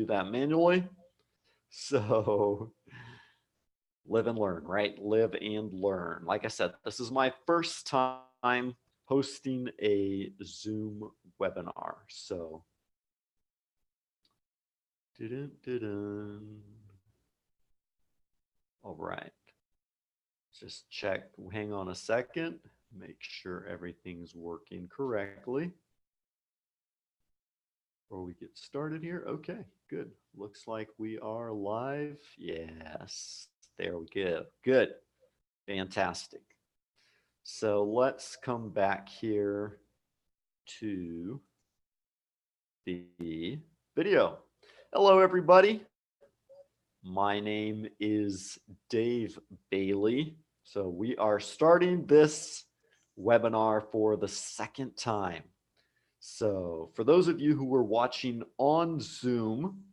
do that manually. So live and learn, right? Live and learn. Like I said, this is my first time hosting a Zoom webinar. So, dun-dun-dun-dun. All right. Just check, hang on a second, make sure everything's working correctly before we get started here. Okay, good. Looks like we are live. Yes, there we go. Good. Fantastic. So let's come back here to the video. Hello, everybody. My name is Dave Bailey. So we are starting this webinar for the second time. So for those of you who were watching on Zoom,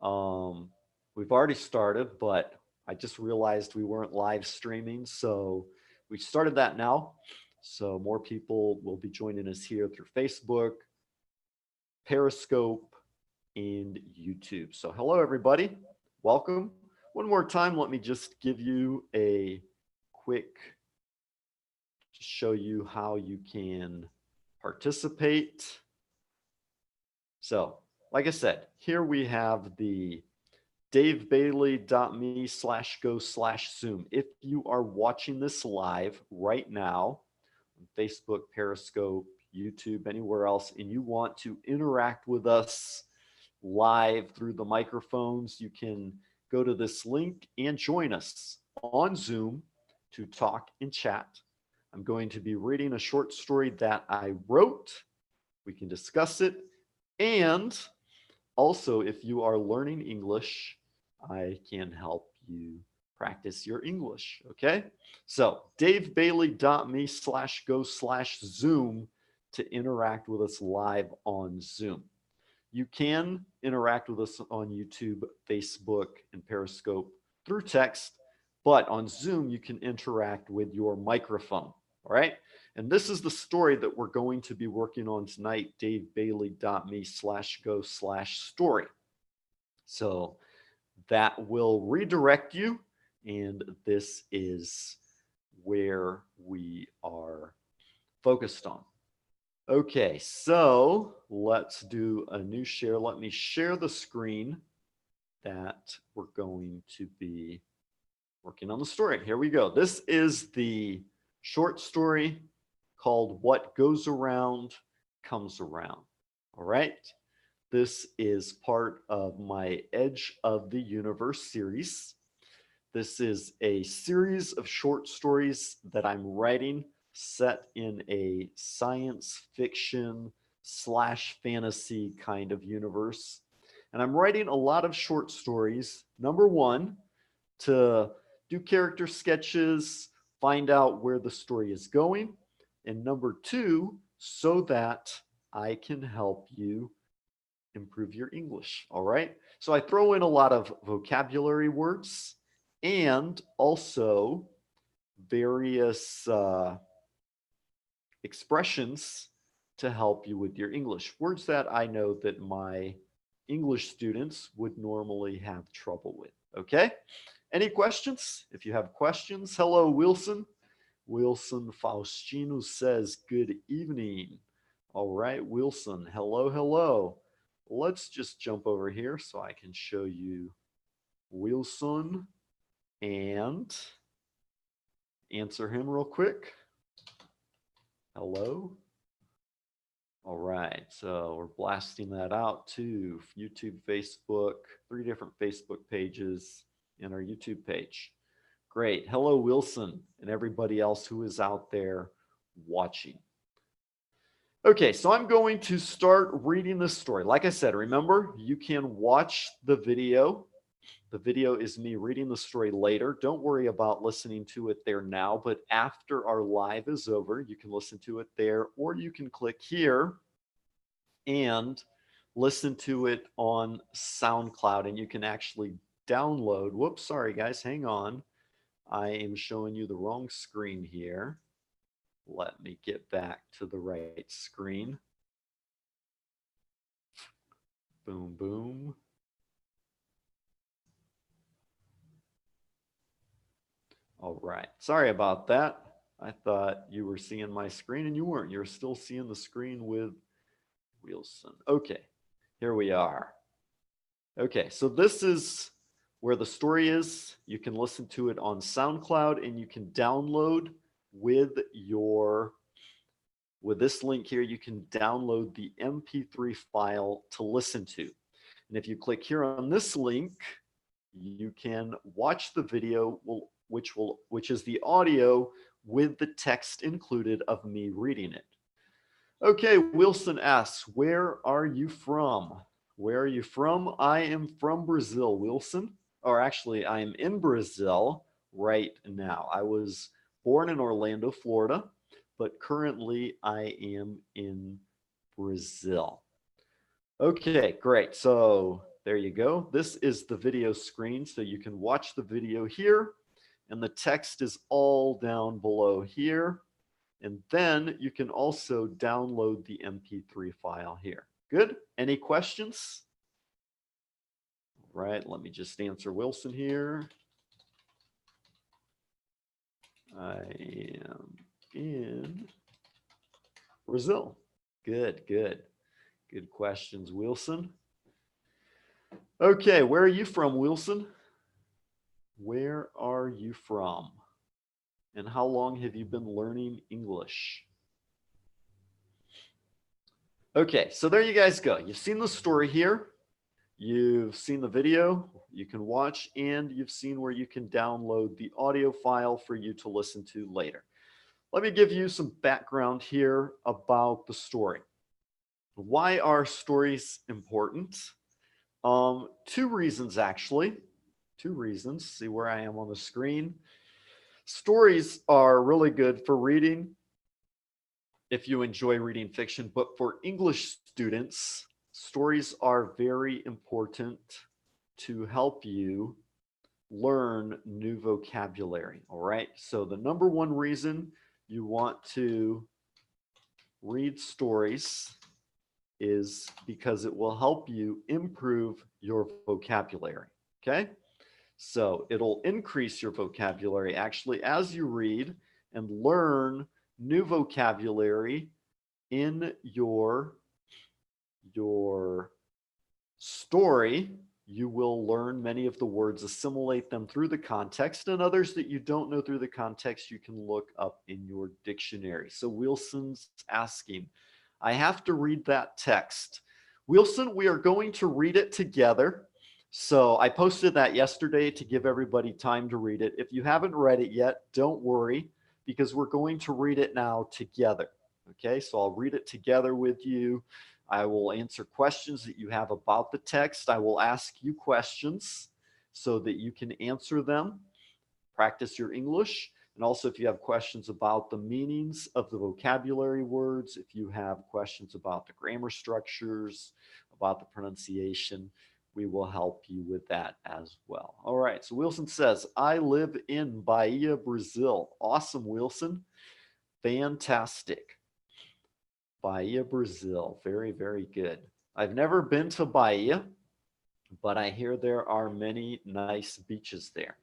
we've already started, but I just realized we weren't live streaming. So we started that now. So more people will be joining us here through Facebook, Periscope, and YouTube. So hello, everybody. Welcome. One more time, let me just give you a quick, to show you how you can participate. So, like I said, here we have the davebailey.me/go/Zoom. If you are watching this live right now on Facebook, Periscope, YouTube, anywhere else, and you want to interact with us live through the microphones, you can go to this link and join us on Zoom to talk and chat. I'm going to be reading a short story that I wrote. We can discuss it. And also, if you are learning English, I can help you practice your English. Okay. So davebailey.me/go/Zoom to interact with us live on Zoom. You can interact with us on YouTube, Facebook, and Periscope through text, but on Zoom, you can interact with your microphone. All right. And this is the story that we're going to be working on tonight, davebailey.me/go/story. So that will redirect you. And this is where we are focused on. Okay, so let's do a new share. Let me share the screen that we're going to be working on the story. Here we go. This is the short story called What Goes Around Comes Around. All right. This is part of my Edge of the Universe series. This is a series of short stories that I'm writing set in a science fiction / fantasy kind of universe. And I'm writing a lot of short stories. Number one, to do character sketches, find out where the story is going. And number two, so that I can help you improve your English. All right. So I throw in a lot of vocabulary words and also various expressions to help you with your English. Words that I know that my English students would normally have trouble with. Okay. Any questions? If you have questions, hello, Wilson. Wilson Faustino says, good evening. All right, Wilson, hello, hello. Let's just jump over here so I can show you Wilson and answer him real quick. Hello. All right, so we're blasting that out to YouTube, Facebook, 3 different Facebook pages, and our YouTube page. Great. Hello, Wilson, and everybody else who is out there watching. Okay, so I'm going to start reading this story. Like I said, remember, you can watch the video. The video is me reading the story later. Don't worry about listening to it there now, but after our live is over, you can listen to it there, or you can click here and listen to it on SoundCloud, and you can actually download. Whoops, sorry guys, hang on. I am showing you the wrong screen here. Let me get back to the right screen. Boom, boom. All right. Sorry about that. I thought you were seeing my screen and you weren't. You're still seeing the screen with Wilson. Okay, here we are. Okay, so this is where the story is. You can listen to it on SoundCloud and you can download with your with this link here, you can download the MP3 file to listen to. And if you click here on this link, you can watch the video, which is the audio with the text included of me reading it. Okay, Wilson asks, where are you from? Where are you from? I am from Brazil, Wilson. Or actually, I am in Brazil right now. I was born in Orlando, Florida, but currently I am in Brazil. Okay, great. So there you go. This is the video screen, so you can watch the video here, and the text is all down below here. And then you can also download the MP3 file here. Good? Any questions? All right, let me just answer Wilson here. I am in Brazil. Good, good. Good questions, Wilson. Okay, where are you from, Wilson? Where are you from? And how long have you been learning English? Okay, so there you guys go. You've seen the story here. You've seen the video you can watch, and you've seen where you can download the audio file for you to listen to later. Let me give you some background here about the story. Why are stories important? Two reasons, actually. Two reasons. See where I am on the screen. Stories are really good for reading if you enjoy reading fiction, but for English students, stories are very important to help you learn new vocabulary. All right. So the number one reason you want to read stories is because it will help you improve your vocabulary. Okay. So it'll increase your vocabulary actually as you read and learn new vocabulary in your story. You will learn many of the words, assimilate them through the context, and others that you don't know through the context, you can look up in your dictionary. So Wilson's asking, I have to read that text. Wilson, we are going to read it together. So I posted that yesterday to give everybody time to read it. If you haven't read it yet, don't worry, because we're going to read it now together. Okay, so I'll read it together with you. I will answer questions that you have about the text. I will ask you questions so that you can answer them, practice your English. And also, if you have questions about the meanings of the vocabulary words, if you have questions about the grammar structures, about the pronunciation, we will help you with that as well. All right, so Wilson says, I live in Bahia, Brazil. Awesome, Wilson. Fantastic. Bahia, Brazil. Very, very good. I've never been to Bahia, but I hear there are many nice beaches there.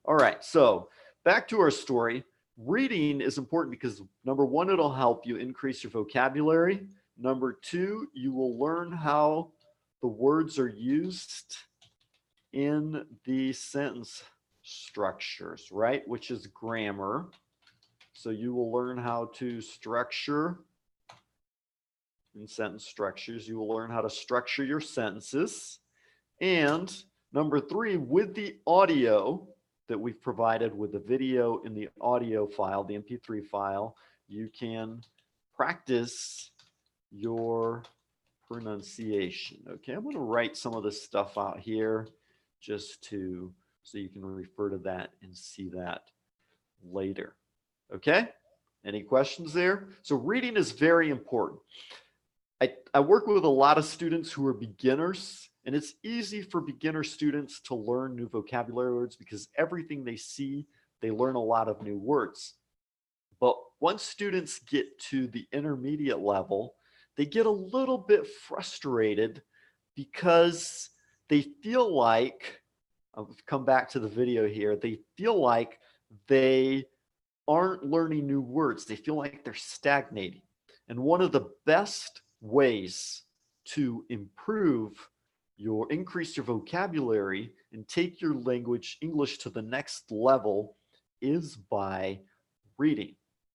All right, so back to our story. Reading is important because number one, it'll help you increase your vocabulary. Number two, you will learn how the words are used in the sentence structures, right? Which is grammar. So you will learn how to structure in sentence structures. You will learn how to structure your sentences. And number three, with the audio that we've provided with the video in the audio file, the MP3 file, you can practice your pronunciation. Okay, I'm going to write some of this stuff out here just so you can refer to that and see that later. Okay, any questions there? So reading is very important. I work with a lot of students who are beginners, and it's easy for beginner students to learn new vocabulary words because everything they see, they learn a lot of new words. But once students get to the intermediate level, they get a little bit frustrated because they feel like, I'll come back to the video here, they feel like they aren't learning new words. They feel like they're stagnating. And one of the best ways to increase your vocabulary and take your language, English, to the next level is by reading.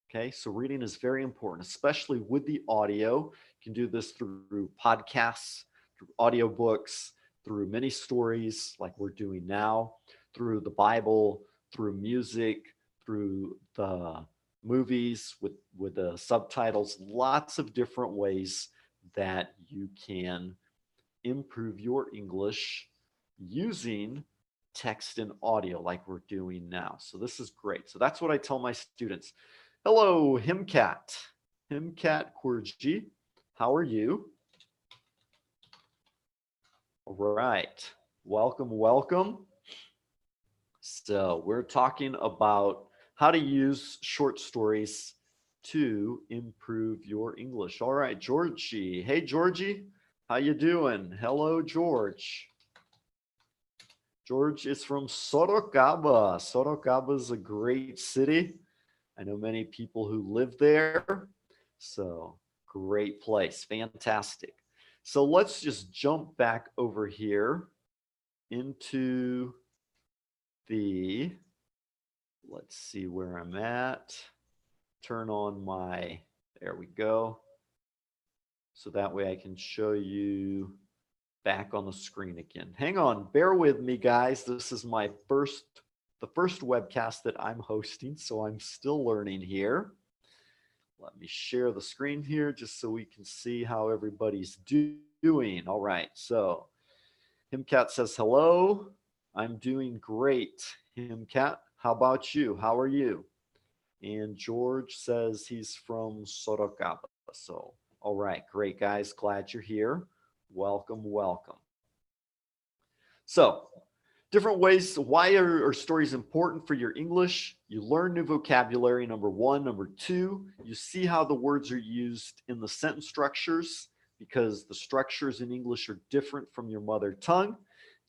Okay, so reading is very important, especially with the audio. You can do this through podcasts, through audiobooks, through many stories like we're doing now, through the Bible, through music, through the movies with the subtitles, lots of different ways that you can improve your English using text and audio like we're doing now. So this is great. So that's what I tell my students. Hello, Himcat. Himcat Querji. How are you? All right. Welcome, welcome. So we're talking about how to use short stories to improve your English. All right, Georgie. Hey, Georgie. How you doing? Hello, George. George is from Sorocaba. Sorocaba is a great city. I know many people who live there. So, great place. Fantastic. So, let's just jump back over here into the, let's see where I'm at. Turn on my, there we go. So that way I can show you back on the screen again. Hang on, bear with me, guys. This is the first webcast that I'm hosting, so I'm still learning here. Let me share the screen here just so we can see how everybody's doing. All right, so Himcat says hello. I'm doing great, Himcat. How about you? How are you? And George says he's from Sorocaba. So, all right, great, guys. Glad you're here. Welcome, welcome. So, different ways. Why are stories important for your English? You learn new vocabulary, number one. Number two, you see how the words are used in the sentence structures because the structures in English are different from your mother tongue.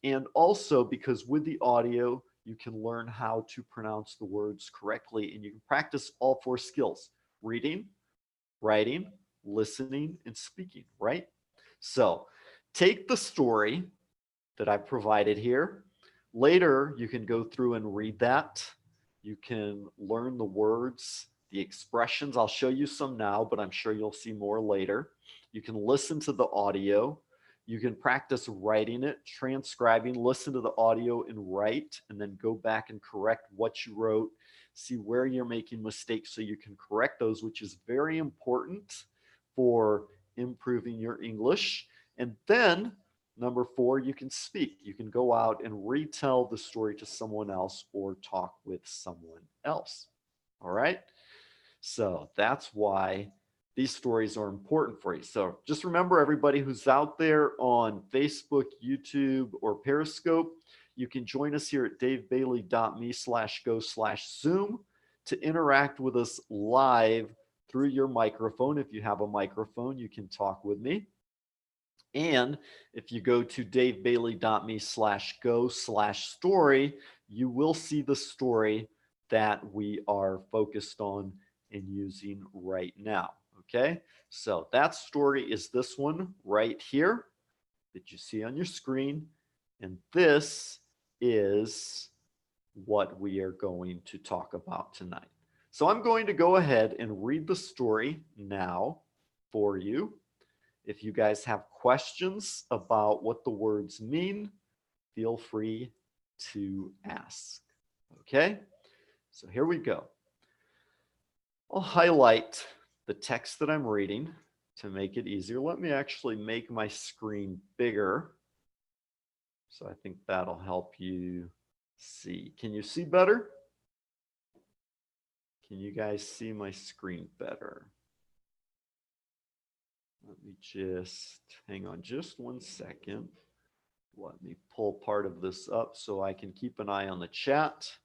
And also because with the audio, you can learn how to pronounce the words correctly and you can practice all four skills: reading, writing, listening, and speaking, right? So take the story that I provided here. Later, you can go through and read that. You can learn the words, the expressions. I'll show you some now, but I'm sure you'll see more later. You can listen to the audio. You can practice writing it, transcribing, listen to the audio and write, and then go back and correct what you wrote, see where you're making mistakes so you can correct those, which is very important for improving your English. And then number four, you can speak. You can go out and retell the story to someone else or talk with someone else. All right. So that's why these stories are important for you. So just remember, everybody who's out there on Facebook, YouTube, or Periscope, you can join us here at davebailey.me/go/Zoom to interact with us live through your microphone. If you have a microphone, you can talk with me. And if you go to davebailey.me/go/story, you will see the story that we are focused on and using right now. Okay, so that story is this one right here that you see on your screen. And this is what we are going to talk about tonight. So I'm going to go ahead and read the story now for you. If you guys have questions about what the words mean, feel free to ask. Okay, so here we go. I'll highlight the text that I'm reading to make it easier. Let me actually make my screen bigger. So I think that'll help you see. Can you see better? Can you guys see my screen better? Let me just hang on just 1 second. Let me pull part of this up so I can keep an eye on the chat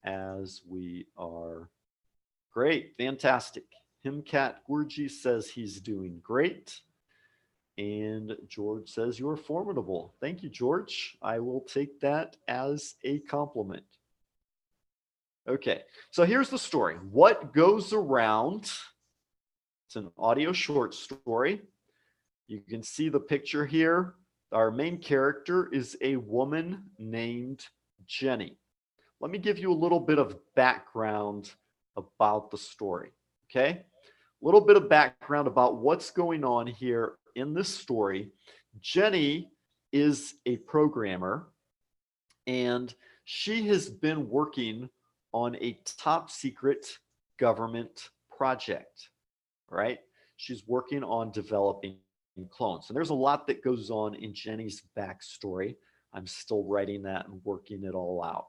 as we are. Great, fantastic. Himcat Gurji says he's doing great. And George says you're formidable. Thank you, George. I will take that as a compliment. Okay, so here's the story. What goes around? It's an audio short story. You can see the picture here. Our main character is a woman named Jenny. Let me give you a little bit of background about the story. Okay, a little bit of background about what's going on here in this story. Jenny is a programmer, and she has been working on a top secret government project, right? She's working on developing clones. And there's a lot that goes on in Jenny's backstory. I'm still writing that and working it all out.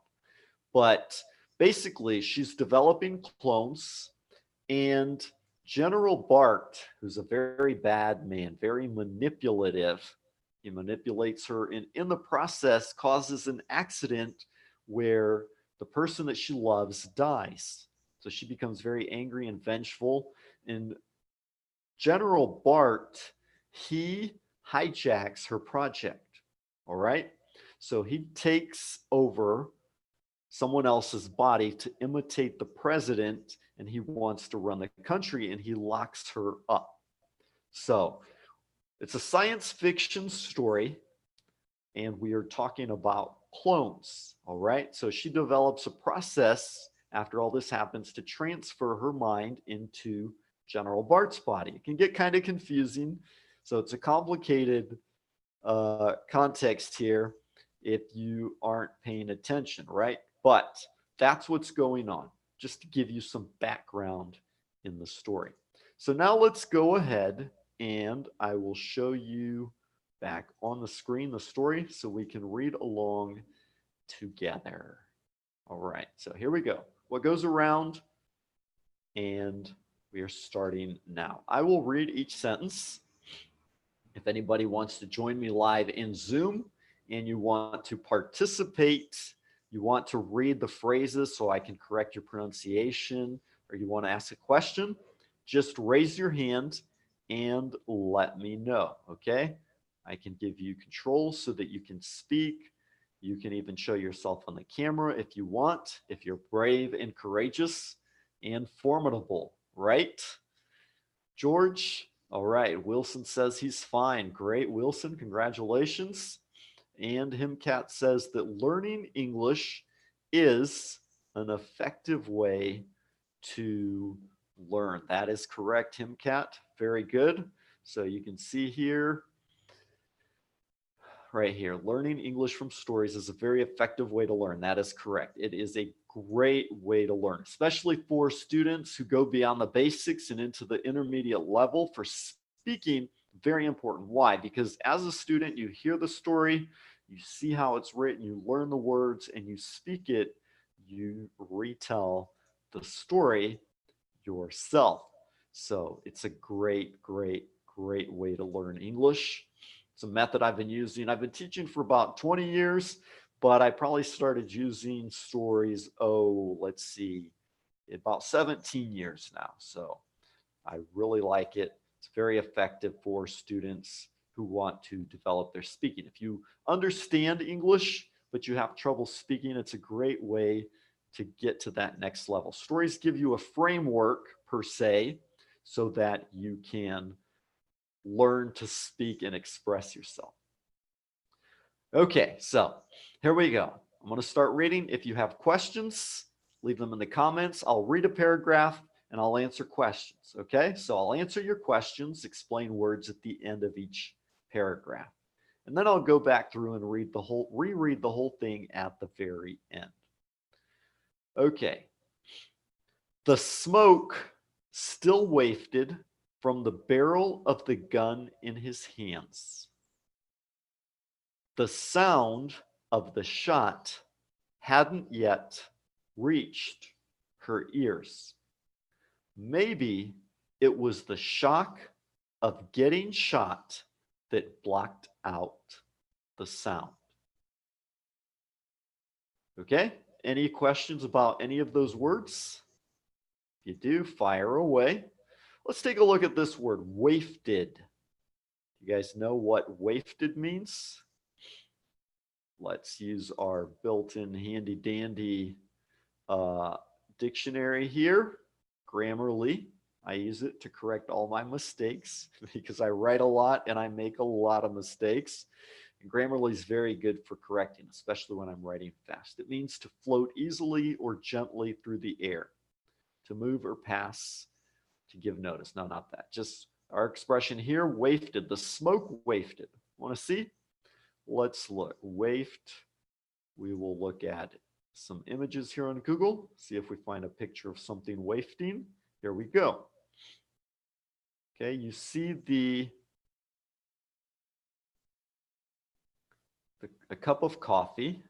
But basically, she's developing clones, and General Bart, who's a very bad man, very manipulative, he manipulates her, and in the process causes an accident where the person that she loves dies. So she becomes very angry and vengeful. And General Bart, he hijacks her project. All right. So he takes over someone else's body to imitate the president, and he wants to run the country, and he locks her up. So it's a science fiction story, and we are talking about clones. All right. So she develops a process after all this happens to transfer her mind into General Bart's body. It can get kind of confusing. So it's a complicated context here if you aren't paying attention, right? But that's what's going on, just to give you some background in the story. So now let's go ahead and I will show you back on the screen the story so we can read along together. All right, so here we go. What goes around, and we are starting now. I will read each sentence. If anybody wants to join me live in Zoom and you want to participate, you want to read the phrases so I can correct your pronunciation, or you want to ask a question, just raise your hand and let me know, okay? I can give you controls so that you can speak. You can even show yourself on the camera if you want, if you're brave and courageous and formidable, right? George, all right. Wilson says he's fine. Great, Wilson. Congratulations. And Himcat says that learning English is an effective way to learn. That is correct, Himcat. Very good. So you can see here, right here, learning English from stories is a very effective way to learn. That is correct. It is a great way to learn, especially for students who go beyond the basics and into the intermediate level. For speaking, very important. Why? Because as a student, you hear the story, you see how it's written, you learn the words, and you speak it, you retell the story yourself. So it's a great way to learn English. It's a method I've been using. I've been teaching for about 20 years, but I probably started using stories, let's see, about 17 years now. So I really like it. It's very effective for students who want to develop their speaking. If you understand English, but you have trouble speaking, it's a great way to get to that next level. Stories give you a framework, per se, so that you can learn to speak and express yourself. Okay, so here we go. I'm going to start reading. If you have questions, leave them in the comments. I'll read a paragraph and I'll answer questions. Okay, so I'll answer your questions, explain words at the end of each paragraph. And then I'll go back through and reread the whole thing at the very end. Okay. The smoke still wafted from the barrel of the gun in his hands. The sound of the shot hadn't yet reached her ears. Maybe it was the shock of getting shot that blocked out the sound. Okay, any questions about any of those words? If you do, fire away. Let's take a look at this word, wafted. You guys know what wafted means? Let's use our built-in handy dandy uh, dictionary here, Grammarly. I use it to correct all my mistakes because I write a lot and I make a lot of mistakes. And Grammarly is very good for correcting, especially when I'm writing fast. It means to float easily or gently through the air, to move or pass, to give notice. No, not that. Just our expression here, wafted. The smoke wafted. Want to see? Let's look. Waft. We will look at some images here on Google, see if we find a picture of something wafting. Here we go. Okay, you see a cup of coffee.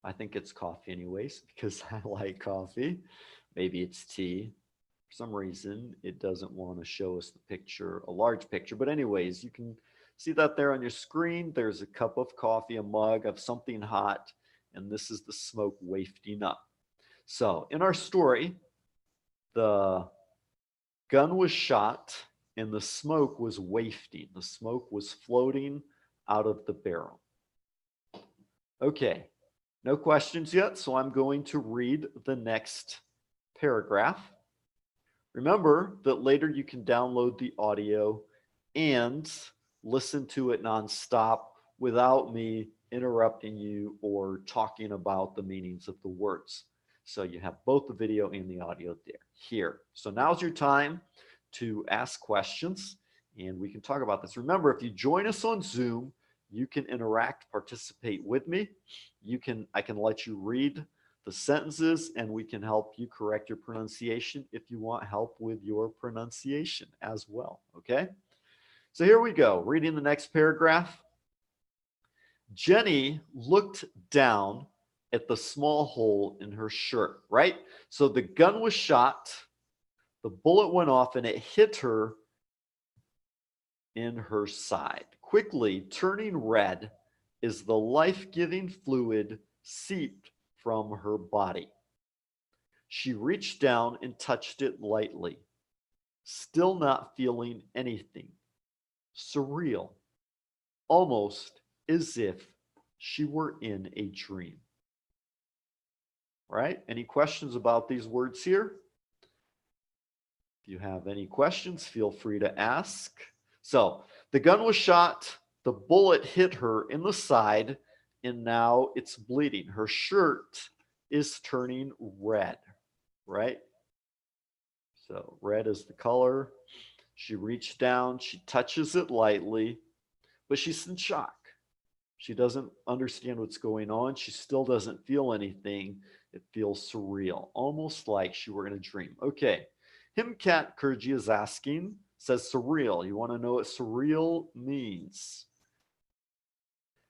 I think it's coffee anyways, because I like coffee. Maybe it's tea. For some reason, it doesn't want to show us the picture, a large picture. But anyways, you can see that there on your screen. There's a cup of coffee, a mug of something hot, and this is the smoke wafting up. So in our story, the gun was shot and the smoke was wafting. The smoke was floating out of the barrel. Okay, no questions yet, so I'm going to read the next paragraph. Remember that later you can download the audio and listen to it nonstop without me interrupting you or talking about the meanings of the words. So you have both the video and the audio there here. So now's your time to ask questions and we can talk about this. Remember, if you join us on Zoom, you can interact, participate with me. I can let you read the sentences and we can help you correct your pronunciation if you want help with your pronunciation as well. Okay. So here we go. Reading the next paragraph. Jenny looked down at the small hole in her shirt, right? So the gun was shot, the bullet went off and it hit her in her side. Quickly turning red as the life-giving fluid seeped from her body. She reached down and touched it lightly, still not feeling anything. Surreal, almost as if she were in a dream. Right? Any questions about these words here? If you have any questions, feel free to ask. So the gun was shot, the bullet hit her in the side, and now it's bleeding. Her shirt is turning red, right? So red is the color. She reached down, she touches it lightly, but she's in shock. She doesn't understand what's going on. She still doesn't feel anything. It feels surreal, almost like she were in a dream. Okay, Himkat Kurji is asking, says surreal. You want to know what surreal means?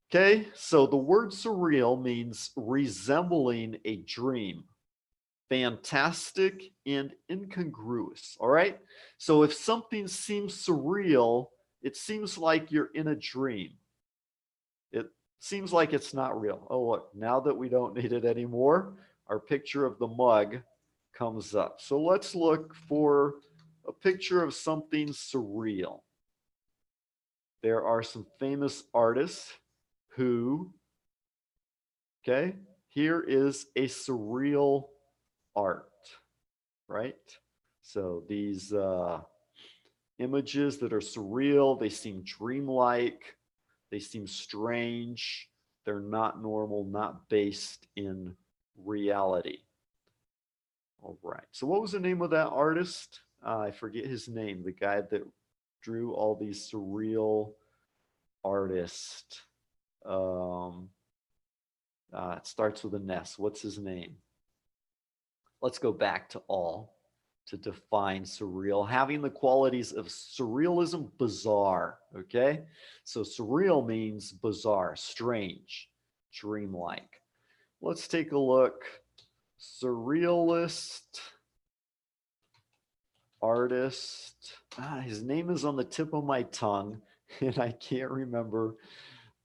Okay, so the word surreal means resembling a dream, fantastic and incongruous. All right, so if something seems surreal, it seems like you're in a dream. It seems like it's not real. Oh, look, now that we don't need it anymore, our picture of the mug comes up. So let's look for a picture of something surreal. There are some famous artists who, okay, here is a surreal art, right? So these images that are surreal, they seem dreamlike, they seem strange, they're not normal, not based in reality. All right, so what was the name of that artist? I forget his name, the guy that drew all these surreal artists. It starts with an S. What's his name? Let's go back to all to define surreal, having the qualities of surrealism, bizarre. Okay, so surreal means bizarre, strange, dreamlike. Let's take a look. Surrealist artist. His name is on the tip of my tongue, and I can't remember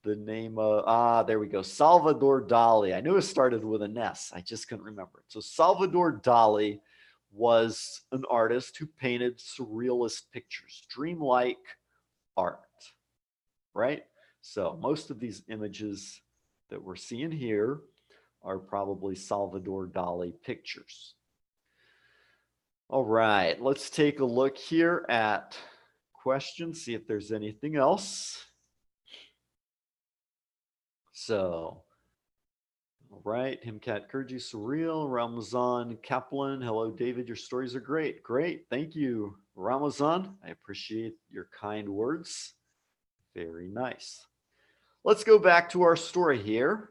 the name of, there we go. Salvador Dali. I knew it started with an S. I just couldn't remember it. So Salvador Dali was an artist who painted surrealist pictures, dreamlike art, right? So most of these images that we're seeing here are probably Salvador Dali pictures. All right, let's take a look here at questions, see if there's anything else. So, all right, Himkat Kurji, Surreal, Ramazan Kaplan. Hello, David. Your stories are great. Great. Thank you, Ramazan. I appreciate your kind words. Very nice. Let's go back to our story here.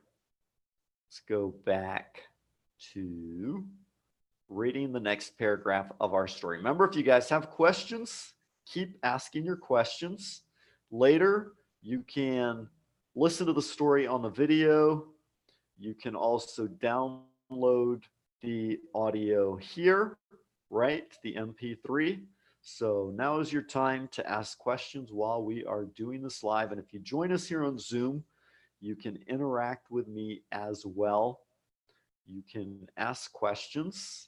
Let's go back to reading the next paragraph of our story. Remember, if you guys have questions, keep asking your questions. Later, you can listen to the story on the video. You can also download the audio here, right? The MP3. So now is your time to ask questions while we are doing this live. And if you join us here on Zoom, you can interact with me as well. You can ask questions.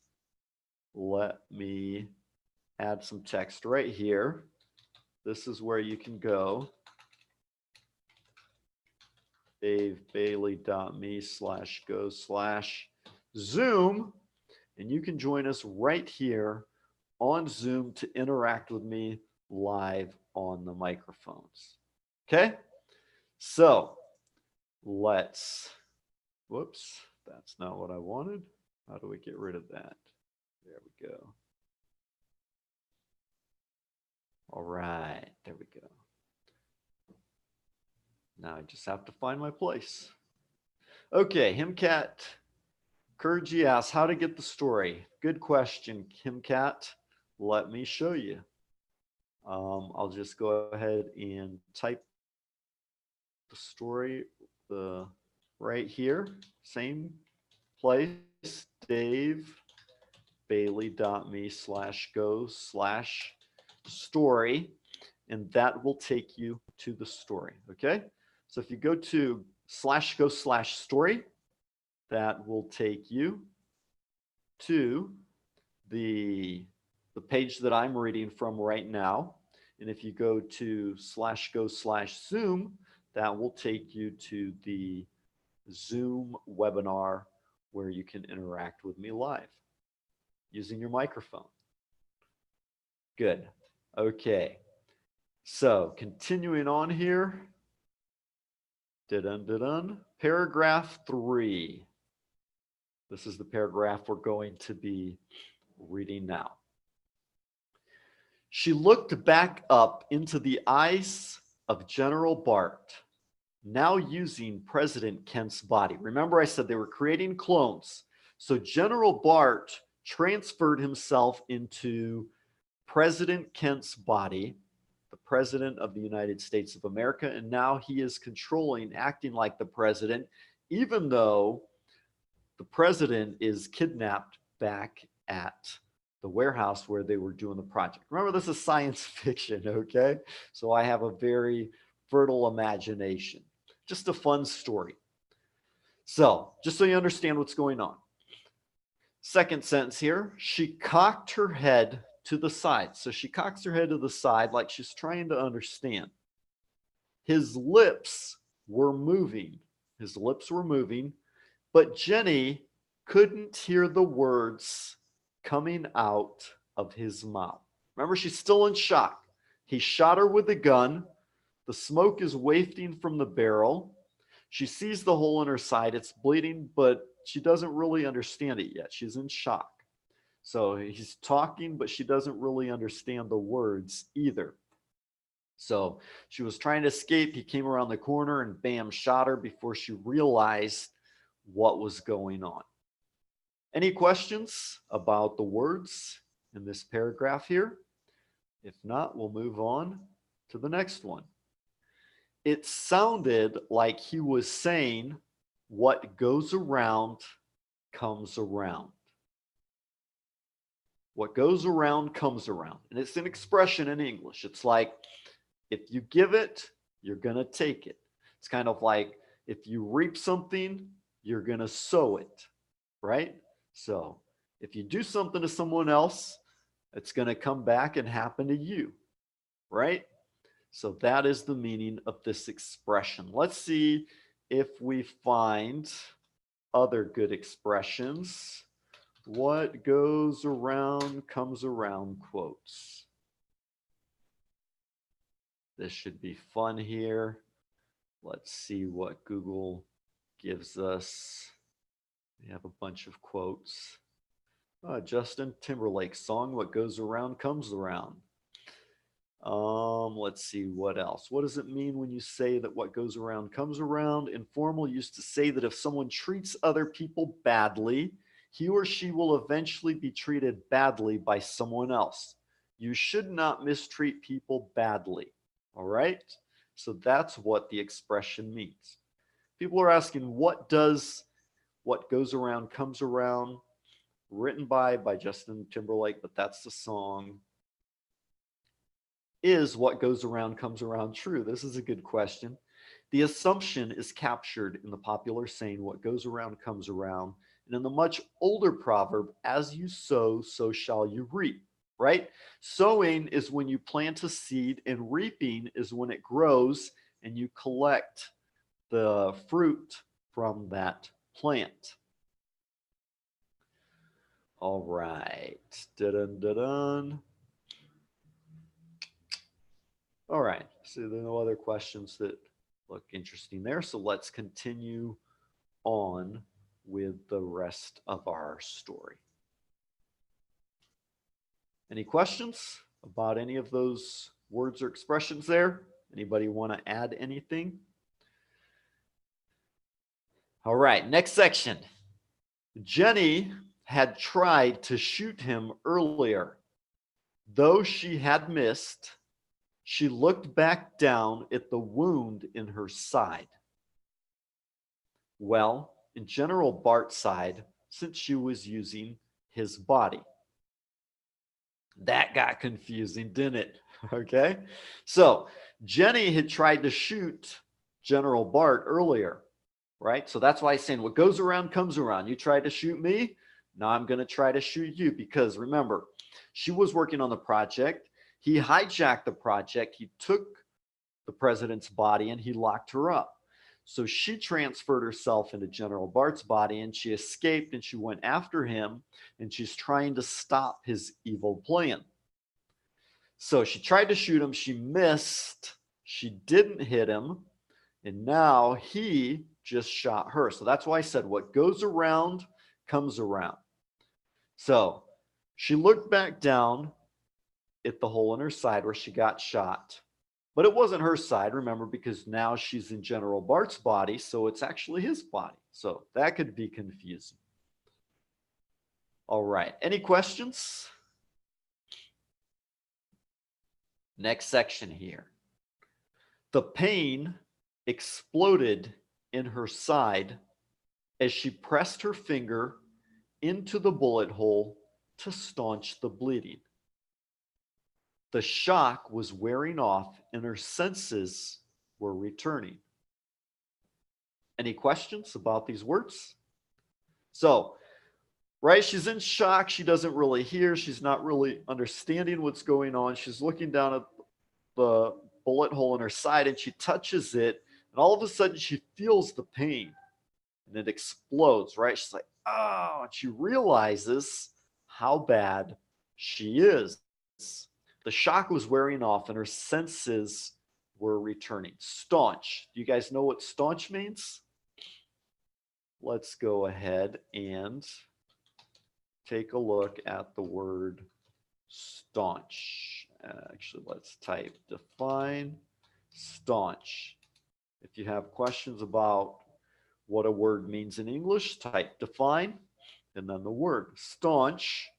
Let me add some text right here. This is where you can go. davebailey.me/go/Zoom. And you can join us right here on Zoom to interact with me live on the microphones. Okay? So let's, whoops, that's not what I wanted. How do we get rid of that? There we go. All right, there we go. Now I just have to find my place. Okay, Himkat Kurji asks how to get the story. Good question, Himkat. Let me show you. I'll just go ahead and type the story right here. Same place, davebailey.me/go/story. And that will take you to the story. Okay. So if you go to /go/story, that will take you to the page that I'm reading from right now. And if you go to /go/Zoom, that will take you to the Zoom webinar where you can interact with me live using your microphone. Good. Okay. So continuing on here. Paragraph 3. This is the paragraph we're going to be reading now. She looked back up into the eyes of General Bart, now using President Kent's body. Remember, I said they were creating clones. So General Bart transferred himself into President Kent's body, the President of the United States of America, and now he is controlling, acting like the president, even though the president is kidnapped back at the warehouse where they were doing the project. Remember, this is science fiction, okay? So I have a very fertile imagination. Just a fun story. So, just so you understand what's going on. Second sentence here, she cocked her head to the side. So she cocks her head to the side like she's trying to understand. His lips were moving. His lips were moving, but Jenny couldn't hear the words coming out of his mouth. Remember, she's still in shock. He shot her with a gun. The smoke is wafting from the barrel. She sees the hole in her side. It's bleeding, but she doesn't really understand it yet. She's in shock. So he's talking, but she doesn't really understand the words either. So she was trying to escape. He came around the corner and bam, shot her before she realized what was going on. Any questions about the words in this paragraph here? If not, we'll move on to the next one. It sounded like he was saying, what goes around comes around. What goes around comes around. And it's an expression in English. It's like, if you give it, you're going to take it. It's kind of like, if you reap something, you're going to sow it, right? So if you do something to someone else, it's going to come back and happen to you, right? So that is the meaning of this expression. Let's see if we find other good expressions. What goes around comes around quotes. This should be fun here. Let's see what Google gives us. We have a bunch of quotes. Justin Timberlake song, What Goes Around Comes Around. Let's see what else. What does it mean when you say that what goes around comes around? Informal used to say that if someone treats other people badly, he or she will eventually be treated badly by someone else. You should not mistreat people badly. All right? So that's what the expression means. People are asking, what does what goes around comes around? Written by Justin Timberlake, but that's the song. Is what goes around comes around true? This is a good question. The assumption is captured in the popular saying, what goes around comes around, and in the much older proverb, as you sow, so shall you reap, right? Sowing is when you plant a seed, and reaping is when it grows and you collect the fruit from that plant. All right. Dun, dun, dun. All right. So there are no other questions that look interesting there. So let's continue on with the rest of our story. Any questions about any of those words or expressions there? Anybody want to add anything? All right. Next section. Jenny had tried to shoot him earlier. Though she had missed, she looked back down at the wound in her side. Well, in General Bart's side, since she was using his body. That got confusing, didn't it? Okay. So Jenny had tried to shoot General Bart earlier, right? So that's why he's saying what goes around comes around. You tried to shoot me. Now I'm going to try to shoot you because remember, she was working on the project. He hijacked the project. He took the president's body and he locked her up. So she transferred herself into General Bart's body and she escaped and she went after him and she's trying to stop his evil plan. So she tried to shoot him. She missed. She didn't hit him. And now he just shot her. So that's why I said what goes around comes around. So she looked back down at the hole in her side where she got shot. But it wasn't her side, remember, because now she's in General Bart's body, so it's actually his body. So that could be confusing. All right. Any questions? Next section here. The pain exploded in her side as she pressed her finger into the bullet hole to staunch the bleeding. The shock was wearing off and her senses were returning. Any questions about these words? So, right, she's in shock. She doesn't really hear. She's not really understanding what's going on. She's looking down at the bullet hole in her side and she touches it. And all of a sudden, she feels the pain and it explodes, right? She's like, oh, and she realizes how bad she is. The shock was wearing off and her senses were returning. Staunch. Do you guys know what staunch means? Let's go ahead and take a look at the word staunch. Actually, let's type define staunch. If you have questions about what a word means in English, type define and then the word staunch.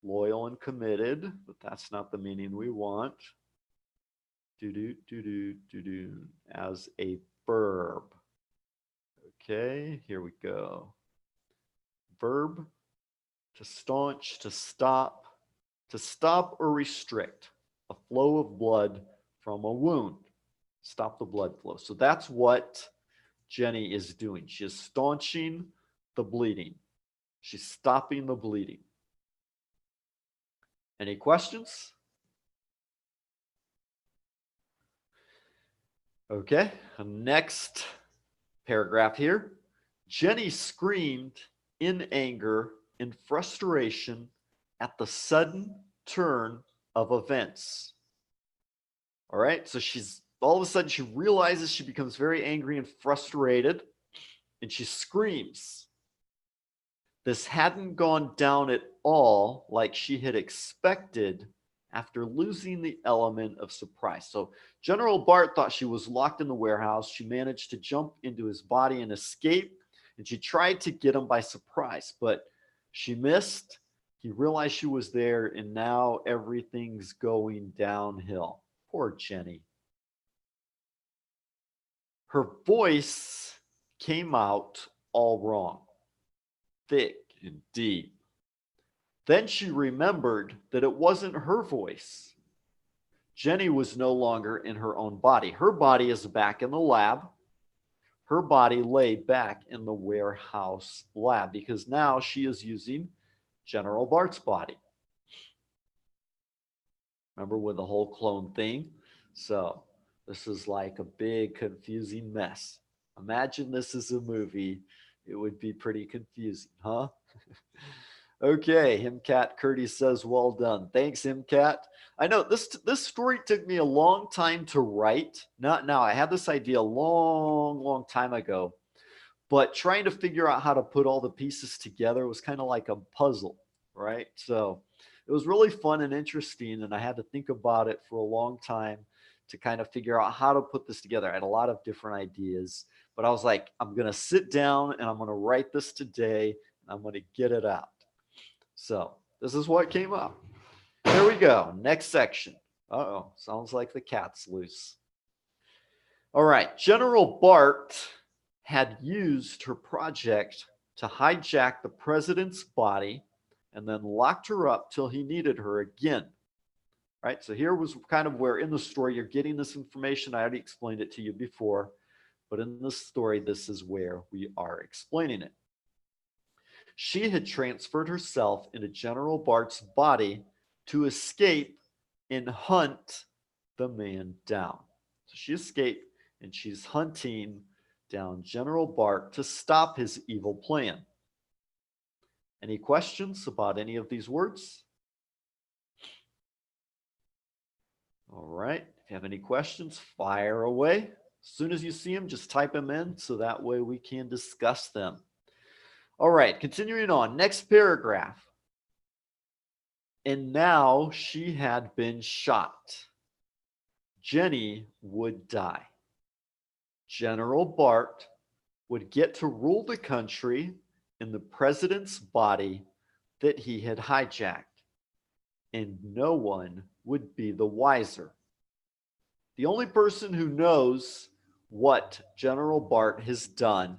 Loyal and committed, but that's not the meaning we want. As a verb. Okay, here we go. Verb, to staunch, to stop or restrict a flow of blood from a wound. Stop the blood flow. So that's what Jenny is doing. She is staunching the bleeding. She's stopping the bleeding. Any questions? Okay, next paragraph here. Jenny screamed in anger and frustration at the sudden turn of events. All right. So she's all of a sudden she realizes, she becomes very angry and frustrated, and she screams. This hadn't gone down at all like she had expected after losing the element of surprise. So General Bart thought she was locked in the warehouse. She managed to jump into his body and escape, and she tried to get him by surprise, but she missed. He realized she was there, and now everything's going downhill. Poor Jenny. Her voice came out all wrong, thick and deep. Then she remembered that it wasn't her voice. Jenny was no longer in her own body. Her body is back in the lab. Her body lay back in the warehouse lab because now she is using General Bart's body. Remember with the whole clone thing? So this is like a big confusing mess. Imagine this is a movie. It would be pretty confusing, huh? Okay, Himcat Curdy says, well done. Thanks, Himcat. I know this story took me a long time to write. Not now. I had this idea a long time ago, but trying to figure out how to put all the pieces together was kind of like a puzzle, right? So it was really fun and interesting, and I had to think about it for a long time to kind of figure out how to put this together. I had a lot of different ideas, but I was like, I'm going to sit down and I'm going to write this today, and I'm going to get it out. So this is what came up. Here we go. Next section. Uh-oh, sounds like the cat's loose. All right. General Bart had used her project to hijack the president's body and then locked her up till he needed her again. Right? So here was kind of where in the story you're getting this information. I already explained it to you before, but in this story, this is where we are explaining it. She had transferred herself into General Bart's body to escape and hunt the man down. So she escaped and she's hunting down General Bart to stop his evil plan. Any questions about any of these words? All right. If you have any questions, fire away. As soon as you see them, just type them in so that way we can discuss them. All right, continuing on. Next paragraph. And now she had been shot. Jenny would die. General Bart would get to rule the country in the president's body that he had hijacked, and no one would be the wiser. The only person who knows what General Bart has done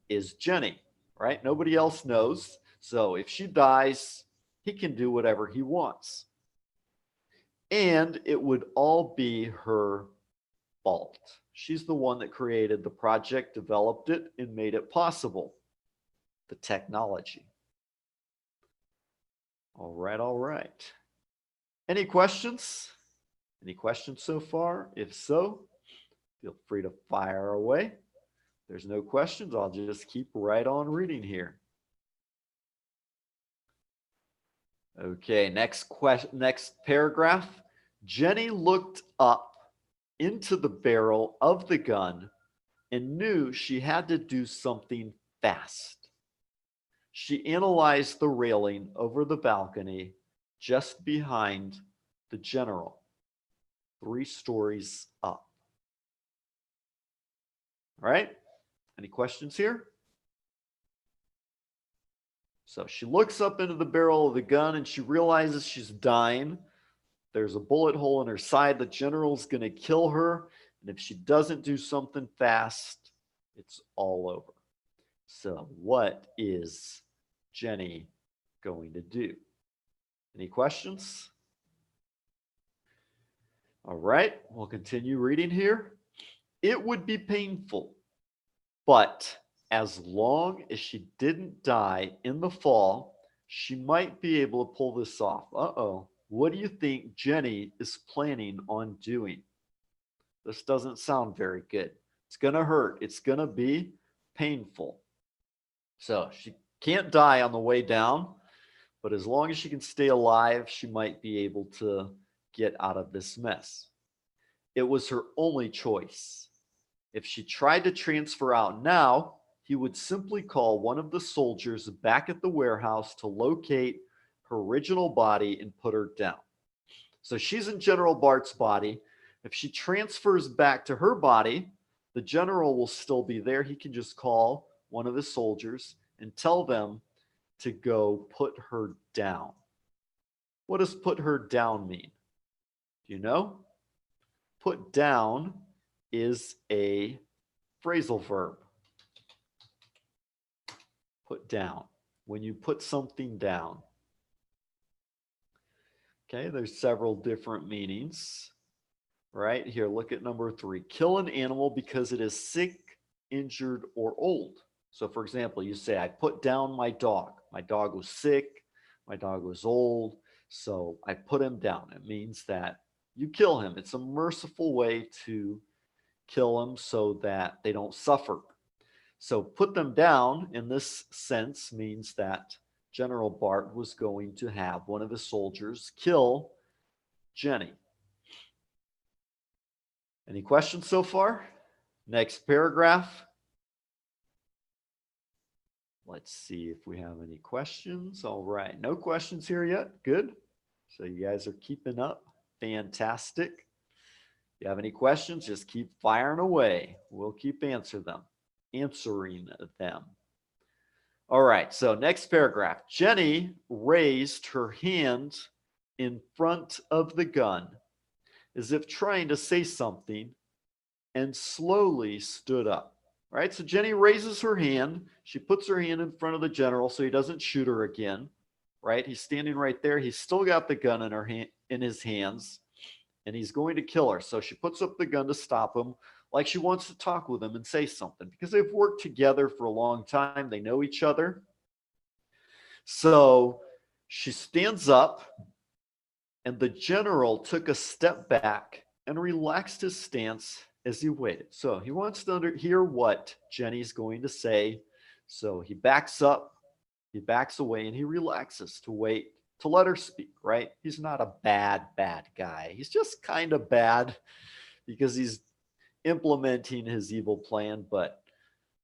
is Jenny, right? Nobody else knows. So if she dies, he can do whatever he wants. And it would all be her fault. She's the one that created the project, developed it, and made it possible. The technology. All right, all right. Any questions? Any questions so far? If so, feel free to fire away. If there's no questions, I'll just keep right on reading here. Okay, next paragraph. Jenny looked up into the barrel of the gun and knew she had to do something fast. She analyzed the railing over the balcony just behind the general, 3 stories up. All right, any questions here? So she looks up into the barrel of the gun and she realizes she's dying. There's a bullet hole in her side. The general's going to kill her. And if she doesn't do something fast, it's all over. So what is Jenny going to do? Any questions? All right, we'll continue reading here. It would be painful, but as long as she didn't die in the fall, she might be able to pull this off. Uh-oh. What do you think Jenny is planning on doing? This doesn't sound very good. It's going to hurt. It's going to be painful. So she can't die on the way down, but as long as she can stay alive, she might be able to get out of this mess. It was her only choice. If she tried to transfer out now, he would simply call one of the soldiers back at the warehouse to locate her original body and put her down. So she's in General Bart's body. If she transfers back to her body, the general will still be there. He can just call one of his soldiers and tell them to go put her down. What does put her down mean? Do you know? Put down is a phrasal verb. Put down. When you put something down. Okay, there's several different meanings. Right here, look at number 3. Kill an animal because it is sick, injured, or old. So, for example, you say, I put down my dog. My dog was sick. My dog was old. So I put him down. It means that you kill him. It's a merciful way to kill them so that they don't suffer. So put them down in this sense means that General Bart was going to have one of his soldiers kill Jenny. Any questions so far? Next paragraph. Let's see if we have any questions. All right, no questions here yet. Good. So you guys are keeping up. Fantastic. If you have any questions, just keep firing away. We'll keep answering them. All right, so next paragraph. Jenny raised her hand in front of the gun as if trying to say something and slowly stood up. All right, so Jenny raises her hand. She puts her hand in front of the general so he doesn't shoot her again. Right, he's standing right there. He's still got the gun in his hands, and he's going to kill her. So she puts up the gun to stop him, like she wants to talk with him and say something because they've worked together for a long time. They know each other. So she stands up, and the general took a step back and relaxed his stance as he waited. So he wants to hear what Jenny's going to say. So he backs up, he backs away, and he relaxes to wait to let her speak, right? He's not a bad guy. He's just kind of bad because he's implementing his evil plan, but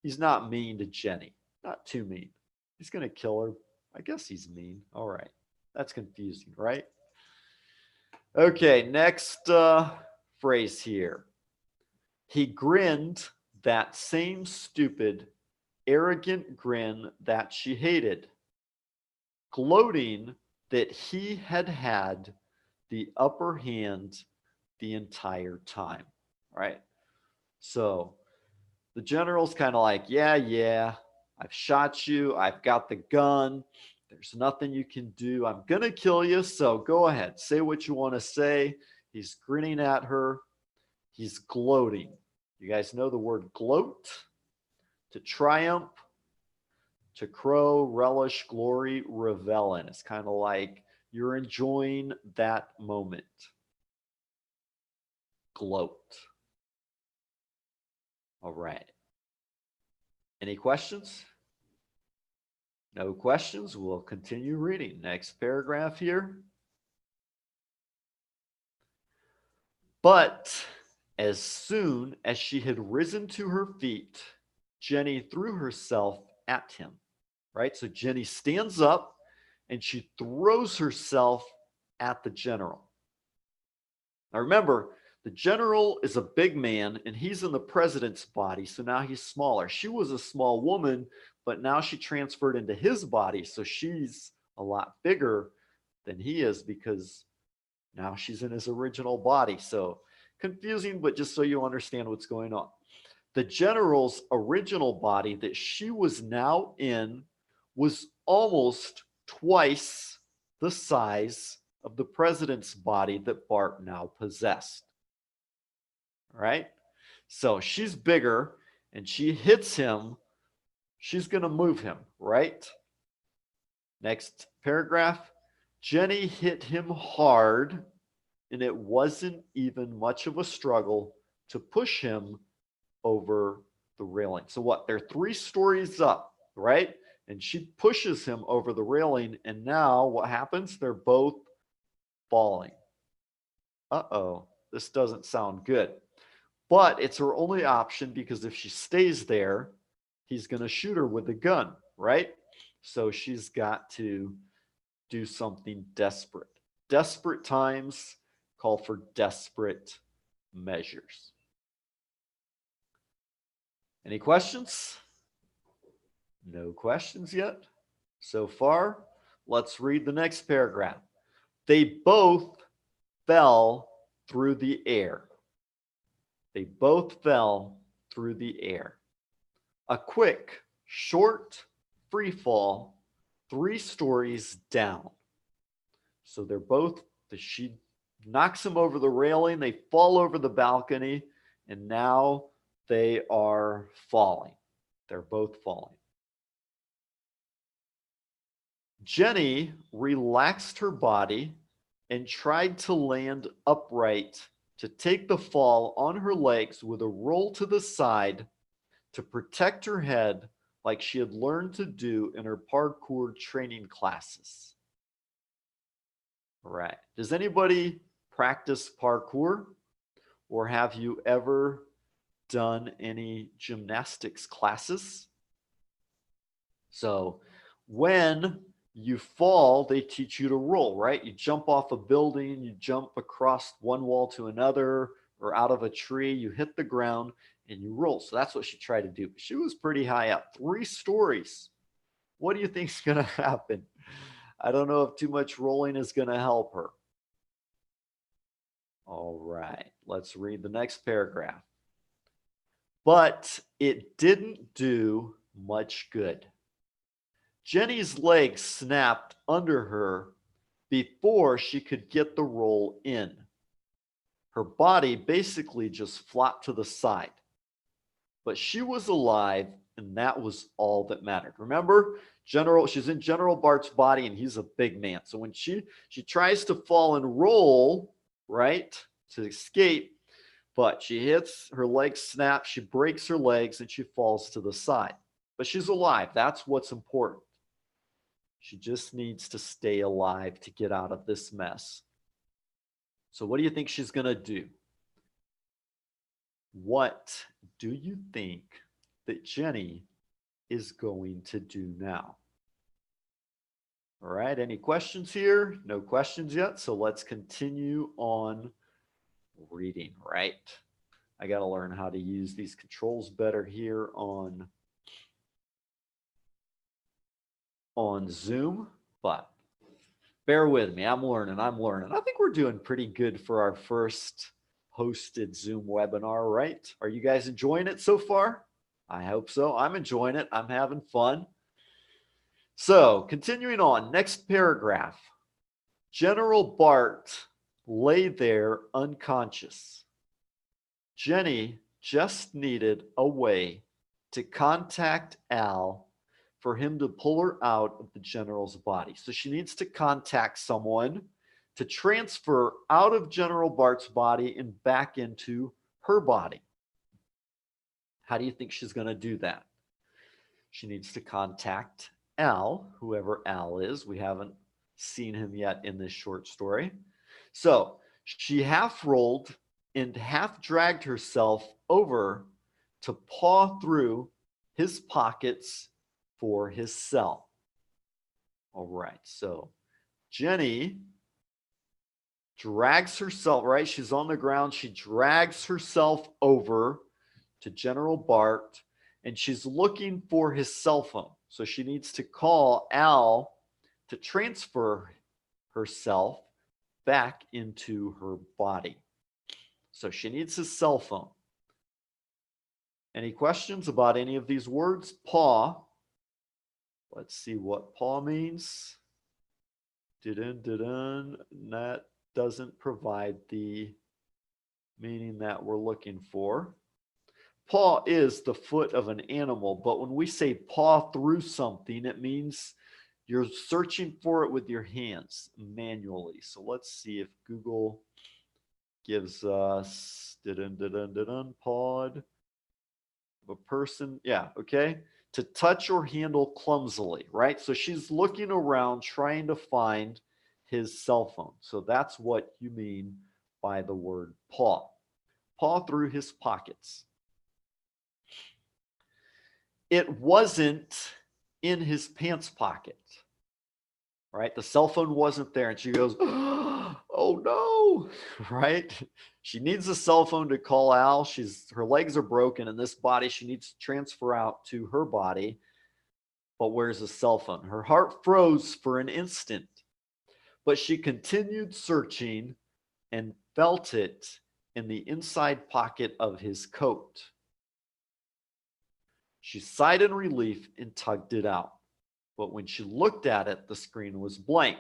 he's not mean to Jenny. Not too mean. He's going to kill her. I guess he's mean. All right. That's confusing, right? Okay, next phrase here. He grinned that same stupid, arrogant grin that she hated, gloating that he had had the upper hand the entire time, right? So the general's kind of like, yeah, I've shot you. I've got the gun. There's nothing you can do. I'm going to kill you. So go ahead. Say what you want to say. He's grinning at her. He's gloating. You guys know the word gloat? To triumph, to crow, relish, glory, revel in. It's kind of like you're enjoying that moment. Gloat. All right. Any questions? No questions. We'll continue reading. Next paragraph here. But as soon as she had risen to her feet, Jenny threw herself at him. Right? So Jenny stands up and she throws herself at the general. Now remember, the general is a big man and he's in the president's body, so now he's smaller. She was a small woman, but now she transferred into his body, so she's a lot bigger than he is because now she's in his original body. So confusing, but just so you understand what's going on. The general's original body that she was now in was almost twice the size of the president's body that Bart now possessed. All right? So she's bigger and she hits him. She's going to move him, right? Next paragraph. Jenny hit him hard, and it wasn't even much of a struggle to push him over the railing. So what? They're 3 stories up, right? and she pushes him over the railing. And now what happens? They're both falling. Uh-oh, this doesn't sound good. But it's her only option because if she stays there, he's going to shoot her with a gun, right? So she's got to do something desperate. Desperate times call for desperate measures. Any questions? No questions yet so far. Let's read the next paragraph. They both fell through the air. They both fell through the air. A quick, short free fall, 3 stories down. So they're both, she knocks him over the railing, they fall over the balcony, and now they are falling. They're both falling. Jenny relaxed her body and tried to land upright to take the fall on her legs with a roll to the side to protect her head like she had learned to do in her parkour training classes. All right. Does anybody practice parkour, or have you ever done any gymnastics classes? So when you fall, they teach you to roll, right? You jump off a building, you jump across one wall to another, or out of a tree, you hit the ground and you roll. So that's what she tried to do. She was pretty high up, 3 stories. What do you think is going to happen? I don't know if too much rolling is going to help her. All right, let's read the next paragraph. But it didn't do much good. Jenny's legs snapped under her before she could get the roll in. Her body basically just flopped to the side. But she was alive, and that was all that mattered. Remember, she's in General Bart's body, and he's a big man. So when she tries to fall and roll, right, to escape, but she hits, her legs snap, she breaks her legs, and she falls to the side. But she's alive. That's what's important. She just needs to stay alive to get out of this mess. So what do you think she's going to do? What do you think that Jenny is going to do now? All right, any questions here? No questions yet, so let's continue on reading, right? I got to learn how to use these controls better here on Zoom, but bear with me. I'm learning. I think we're doing pretty good for our first hosted Zoom webinar, right? Are you guys enjoying it so far? I hope so. I'm enjoying it. I'm having fun. So, continuing on, next paragraph. General Bart lay there unconscious. Jenny just needed a way to contact Al for him to pull her out of the general's body. So she needs to contact someone to transfer out of General Bart's body and back into her body. How do you think she's going to do that? She needs to contact Al, whoever Al is. We haven't seen him yet in this short story. So she half rolled and half dragged herself over to paw through his pockets for his cell. All right, so Jenny drags herself, right? She's on the ground. She drags herself over to General Bart, and she's looking for his cell phone. So she needs to call Al to transfer herself back into her body. So she needs his cell phone. Any questions about any of these words? Paw. Let's see what paw means. That doesn't provide the meaning that we're looking for. Paw is the foot of an animal, but when we say paw through something, it means you're searching for it with your hands manually. So let's see if Google gives us pawed of a person. Yeah, okay. to touch or handle clumsily, right? So she's looking around trying to find his cell phone. So that's what you mean by the word paw. Paw through his pockets. It wasn't in his pants pocket, right? The cell phone wasn't there. And she goes, oh no, right? She needs a cell phone to call Al. Her legs are broken in this body. She needs to transfer out to her body. But where's the cell phone? Her heart froze for an instant, but she continued searching and felt it in the inside pocket of his coat. She sighed in relief and tugged it out. But when she looked at it, the screen was blank.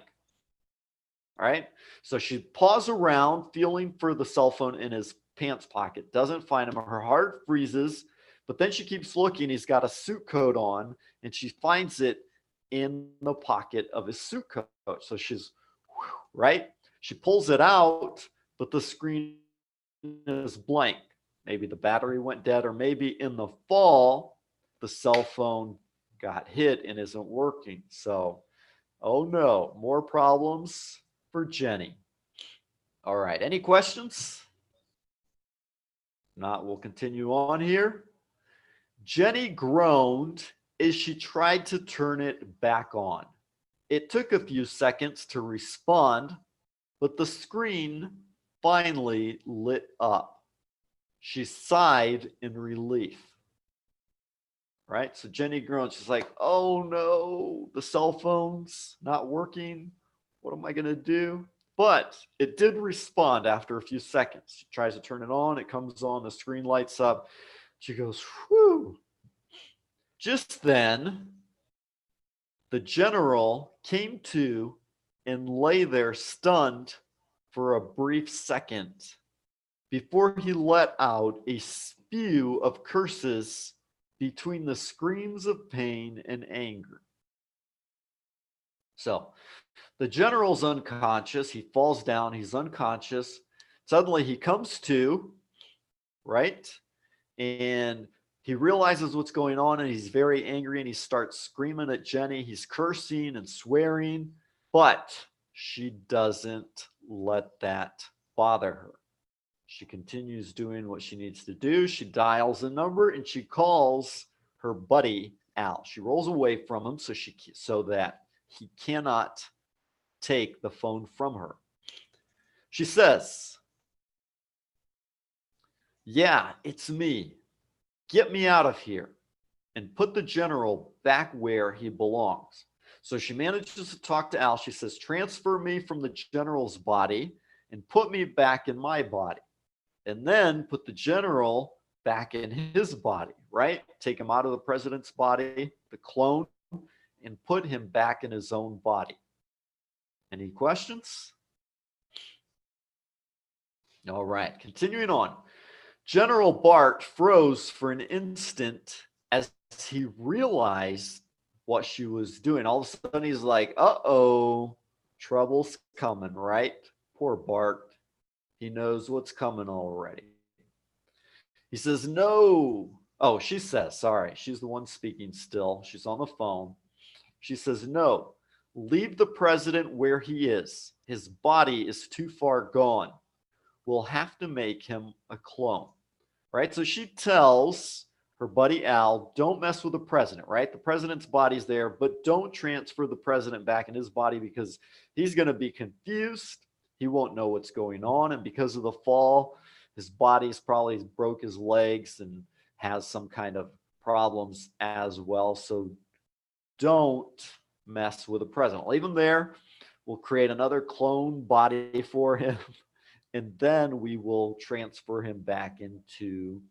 All right. So she paws around, feeling for the cell phone in his pants pocket, doesn't find him. Her heart freezes, but then she keeps looking. He's got a suit coat on, and she finds it in the pocket of his suit coat. So she's right. She pulls it out, but the screen is blank. Maybe the battery went dead, or maybe in the fall, the cell phone got hit and isn't working. So, oh no, more problems for Jenny. All right, any questions? Not, we'll continue on here. Jenny groaned as she tried to turn it back on. It took a few seconds to respond, but the screen finally lit up. She sighed in relief. Right? So Jenny groaned. She's like, oh no, the cell phone's not working. What am I going to do? But it did respond after a few seconds. She tries to turn it on. It comes on. The screen lights up. She goes, whew. Just then, the general came to and lay there stunned for a brief second before he let out a spew of curses between the screams of pain and anger. So the general's unconscious. He falls down. He's unconscious. Suddenly he comes to, right? And he realizes what's going on, and he's very angry, and he starts screaming at Jenny. He's cursing and swearing, but she doesn't let that bother her. She continues doing what she needs to do. She dials a number and she calls her buddy Al. She rolls away from him so that he cannot take the phone from her. She says, yeah, it's me. Get me out of here and put the general back where he belongs. So she manages to talk to Al. She says, transfer me from the general's body and put me back in my body. And then put the general back in his body, right? Take him out of the president's body, the clone, and put him back in his own body. Any questions? All right, continuing on. General Bart froze for an instant as he realized what she was doing. All of a sudden, he's like, uh-oh, trouble's coming, right? Poor Bart. He knows what's coming already. He says, no. Oh, she says, sorry. She's the one speaking still. She's on the phone. She says, no, leave the president where he is. His body is too far gone. We'll have to make him a clone, right? So she tells her buddy Al, don't mess with the president, right? The president's body's there, but don't transfer the president back in his body because he's going to be confused. He won't know what's going on. And because of the fall, his body's probably broke his legs and has some kind of problems as well. So don't mess with the president. Leave him there. We'll create another clone body for him. And then we will transfer him back into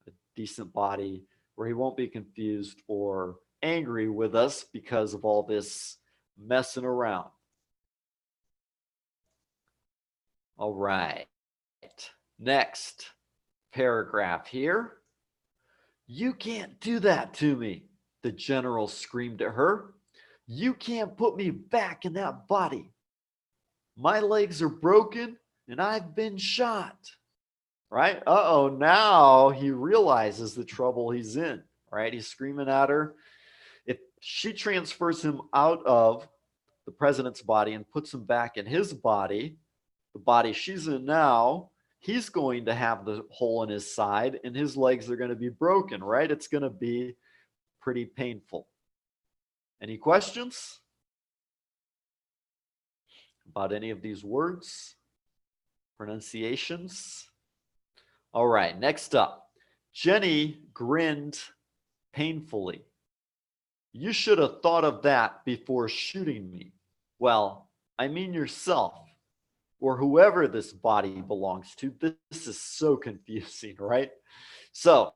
a decent body where he won't be confused or angry with us because of all this messing around. All right. Next paragraph here. You can't do that to me, the general screamed at her. You can't put me back in that body. My legs are broken and I've been shot. Right? Uh-oh, now he realizes the trouble he's in. right? He's screaming at her. If she transfers him out of the president's body and puts him back in his body, the body she's in now, he's going to have the hole in his side and his legs are going to be broken, right? It's going to be pretty painful. Any questions about any of these words, pronunciations? All right, next up. Jenny grinned painfully. You should have thought of that before shooting me. Well, I mean yourself, or whoever this body belongs to. This is so confusing, right? So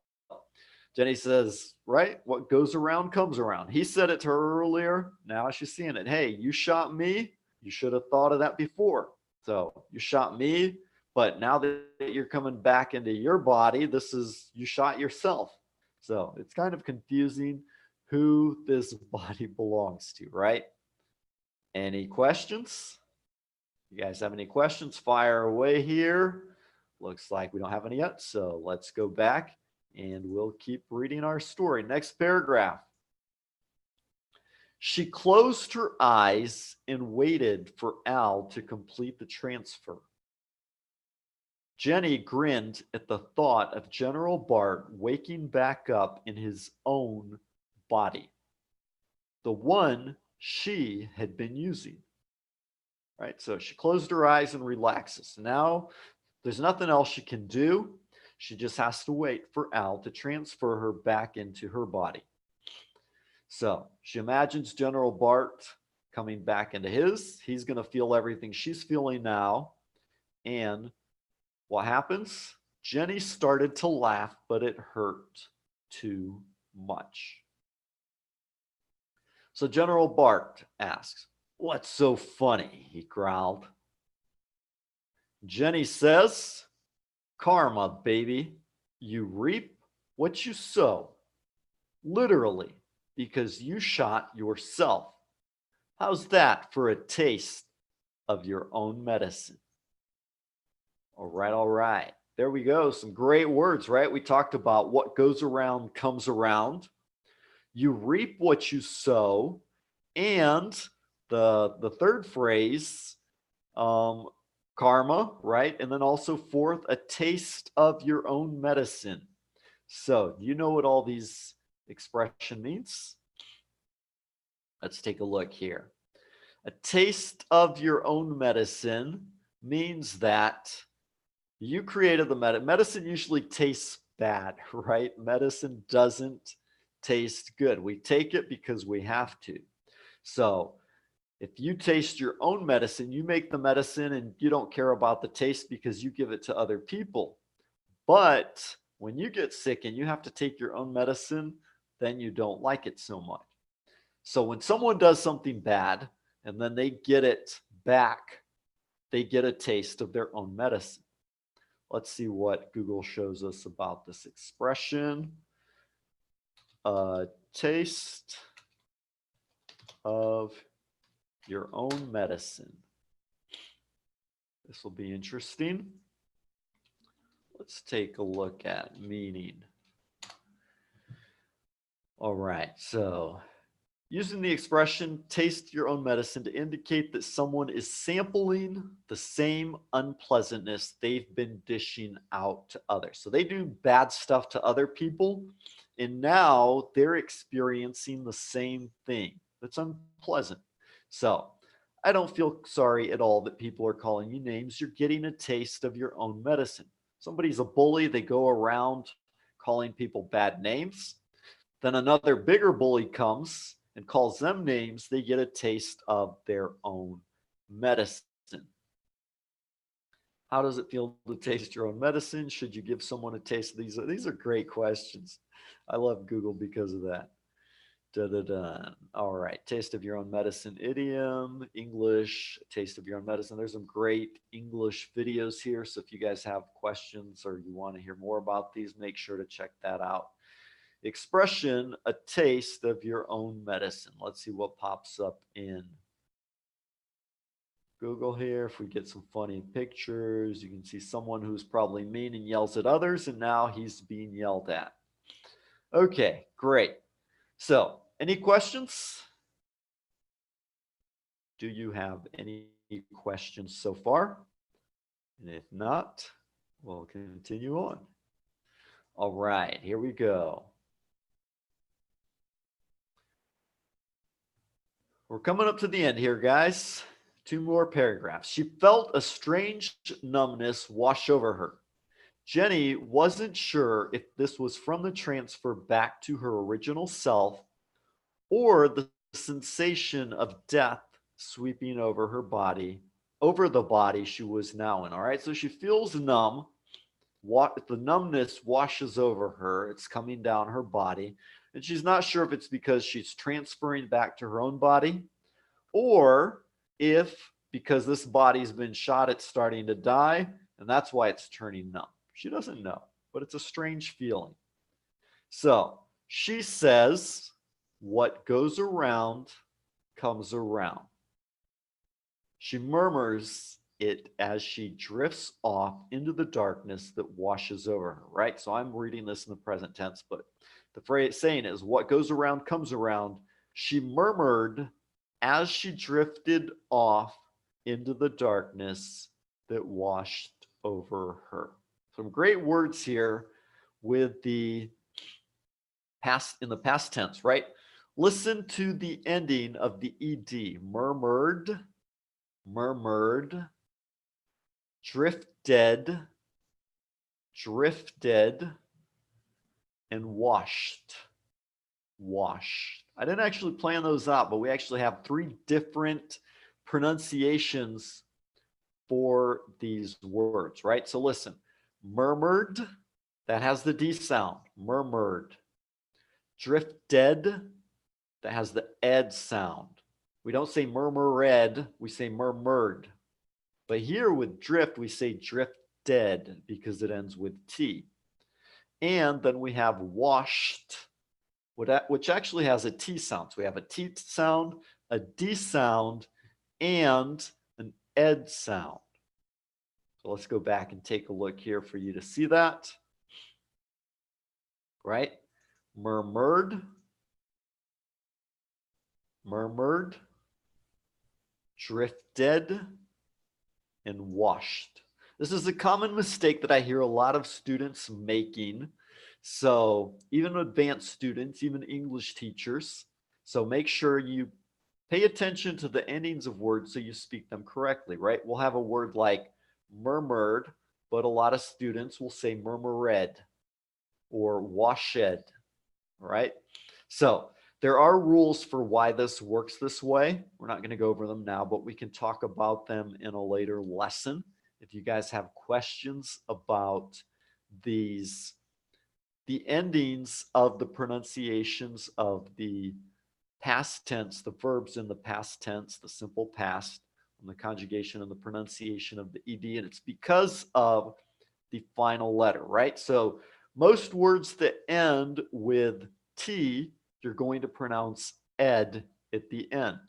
Jenny says, right, what goes around comes around. He said it to her earlier. Now she's seeing it. Hey, you shot me. You should have thought of that before. So you shot me, but now that you're coming back into your body, this is, you shot yourself. So it's kind of confusing who this body belongs to, right? Any questions? You guys have any questions? Fire away here. Looks like we don't have any yet. So let's go back and we'll keep reading our story. Next paragraph. She closed her eyes and waited for Al to complete the transfer. Jenny grinned at the thought of General Bart waking back up in his own body, the one she had been using. Right? So she closed her eyes and relaxes. Now there's nothing else she can do. She just has to wait for Al to transfer her back into her body. So she imagines General Bart coming back into his. He's going to feel everything she's feeling now. And what happens? Jenny started to laugh, but it hurt too much. So General Bart asks, "What's so funny?" he growled. Jenny says, "Karma, baby. You reap what you sow. Literally, because you shot yourself. How's that for a taste of your own medicine?" All right, all right. There we go. Some great words, right? We talked about what goes around comes around. You reap what you sow. And the third phrase, karma, right? And then also fourth, a taste of your own medicine. So, do you know what all these expression means? Let's take a look here. A taste of your own medicine means that you created the medicine. Medicine usually tastes bad, right? Medicine doesn't taste good. We take it because we have to. So, if you taste your own medicine, you make the medicine and you don't care about the taste because you give it to other people. But when you get sick and you have to take your own medicine, then you don't like it so much. So when someone does something bad and then they get it back, they get a taste of their own medicine. Let's see what Google shows us about this expression. Taste of your own medicine. This will be interesting. Let's take a look at meaning. All right, so using the expression taste your own medicine to indicate that someone is sampling the same unpleasantness they've been dishing out to others. So they do bad stuff to other people, and now they're experiencing the same thing that's unpleasant. So I don't feel sorry at all that people are calling you names. You're getting a taste of your own medicine. Somebody's a bully, they go around calling people bad names. Then another bigger bully comes and calls them names. They get a taste of their own medicine. How does it feel to taste your own medicine? Should you give someone a taste? These are great questions. I love Google because of that. Da, da, da. All right. Taste of your own medicine idiom, English, taste of your own medicine. There's some great English videos here. So if you guys have questions or you want to hear more about these, make sure to check that out. Expression, a taste of your own medicine. Let's see what pops up in Google here. If we get some funny pictures, you can see someone who's probably mean and yells at others, and now he's being yelled at. Okay, great. So, any questions? Do you have any questions so far? And if not, we'll continue on. All right, here we go. We're coming up to the end here, guys. Two more paragraphs. She felt a strange numbness wash over her. Jenny wasn't sure if this was from the transfer back to her original self or the sensation of death sweeping over her body, over the body she was now in. All right, so she feels numb. The numbness washes over her, it's coming down her body, and she's not sure if it's because she's transferring back to her own body or if because this body's been shot, it's starting to die, and that's why it's turning numb. She doesn't know, but it's a strange feeling. So she says, what goes around comes around. She murmurs it as she drifts off into the darkness that washes over her, right? So I'm reading this in the present tense, but the phrase saying is, what goes around comes around. She murmured as she drifted off into the darkness that washed over her. Some great words here with the past in the past tense, right? Listen to the ending of the ed. Murmured, murmured, drifted, drifted, and washed, washed. I didn't actually plan those out, but we actually have three different pronunciations for these words, right? So listen, murmured, that has the D sound, murmured. Drifted, that has the ed sound. We don't say murmured, we say murmured. But here with drift, we say drifted because it ends with T. And then we have washed, which actually has a T sound. So we have a T sound, a D sound, and an ed sound. So let's go back and take a look here for you to see that. Right? Murmured, murmured, drifted, and washed. This is a common mistake that I hear a lot of students making. So even advanced students, even English teachers. So make sure you pay attention to the endings of words so you speak them correctly, right? We'll have a word like murmured, but a lot of students will say murmured or washed, right? So there are rules for why this works this way. We're not going to go over them now, but we can talk about them in a later lesson. If you guys have questions about these, the endings of the pronunciations of the past tense, the verbs in the past tense, the simple past, and the conjugation and the pronunciation of the ed, and it's because of the final letter, right? So most words that end with T, you're going to pronounce ed at the end,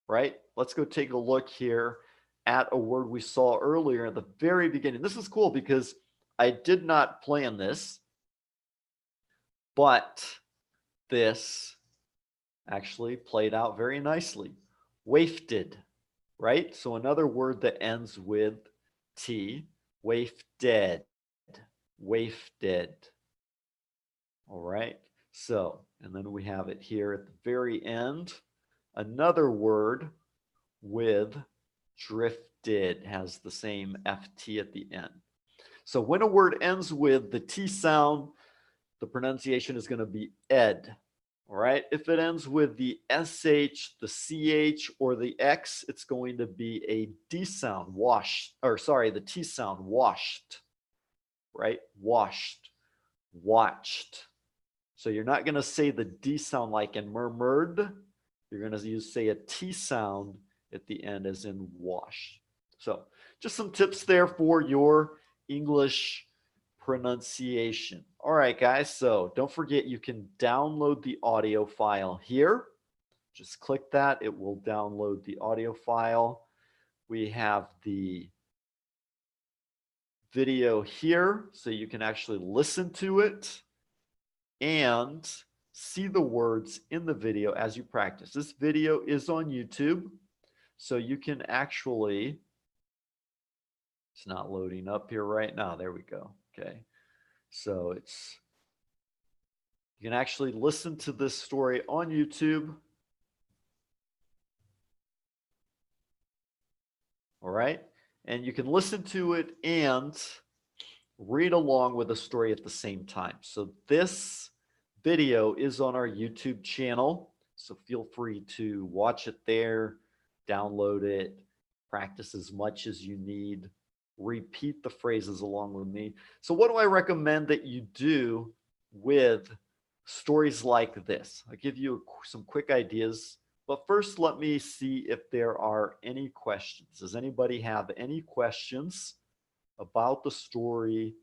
right? Let's go take a look here at a word we saw earlier at the very beginning. This is cool because I did not plan this, but this actually played out very nicely. Wafted, right? So another word that ends with T, wafted, wafted. All right. So, and then we have it here at the very end. Another word with drifted has the same FT at the end. So when a word ends with the T sound, the pronunciation is going to be ed. All right. If it ends with the SH, the CH, or the X, it's going to be a D sound, washed, or sorry, the T sound, washed, right? Washed, watched. So you're not going to say the D sound like in murmured. You're going to say a T sound at the end as in wash. So just some tips there for your English pronunciation. All right, guys. So don't forget you can download the audio file here. Just click that. It will download the audio file. We have the video here so you can actually listen to it. and see the words in the video as you practice. This video is on YouTube, so you can actually, it's not loading up here right now. There we go. Okay. So you can actually listen to this story on YouTube. All right. And you can listen to it and read along with the story at the same time. So this video is on our YouTube channel. So feel free to watch it there, download it, practice as much as you need, repeat the phrases along with me. So what do I recommend that you do with stories like this? I'll give you some quick ideas. But first, let me see if there are any questions. Does anybody have any questions about the story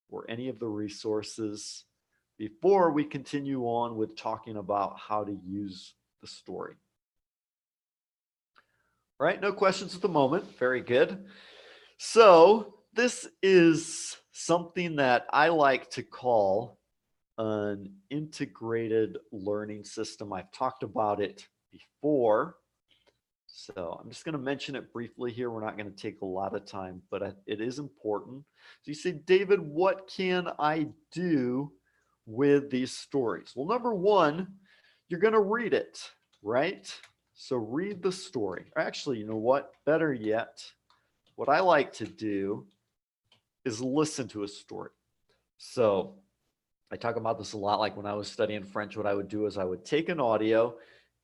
or any of the resources before we continue on with talking about how to use the story? All right, no questions at the moment. Very good. So this is something that I like to call an integrated learning system. I've talked about it before. So I'm just going to mention it briefly here. We're not going to take a lot of time, but it is important. So you say, David, what can I do with these stories? Well, number one, you're going to read it, right? So read the story. Or actually, you know what? Better yet, what I like to do is listen to a story. So I talk about this a lot. Like when I was studying French, what I would do is I would take an audio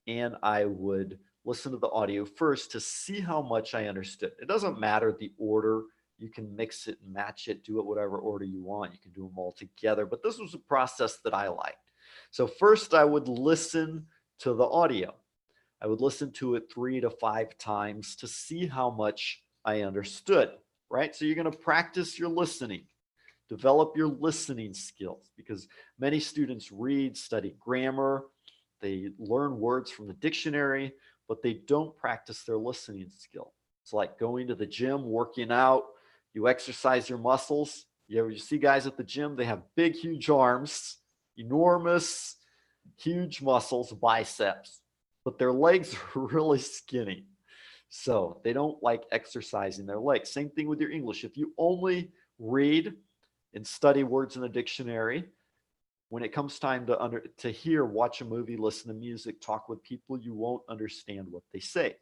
and I would listen to the audio first to see how much I understood. It doesn't matter the order. You can mix it and match it, do it whatever order you want. You can do them all together. But this was a process that I liked. So first I would listen to the audio. I would listen to it 3 to 5 times to see how much I understood, right? So you're going to practice your listening. Develop your listening skills because many students read, study grammar, they learn words from the dictionary, but they don't practice their listening skill. It's like going to the gym, working out, you exercise your muscles. You see guys at the gym, they have big, huge arms, enormous, huge muscles, biceps, but their legs are really skinny. So they don't like exercising their legs. Same thing with your English. If you only read and study words in the dictionary, when it comes time to hear, watch a movie, listen to music, talk with people, you won't understand what they say,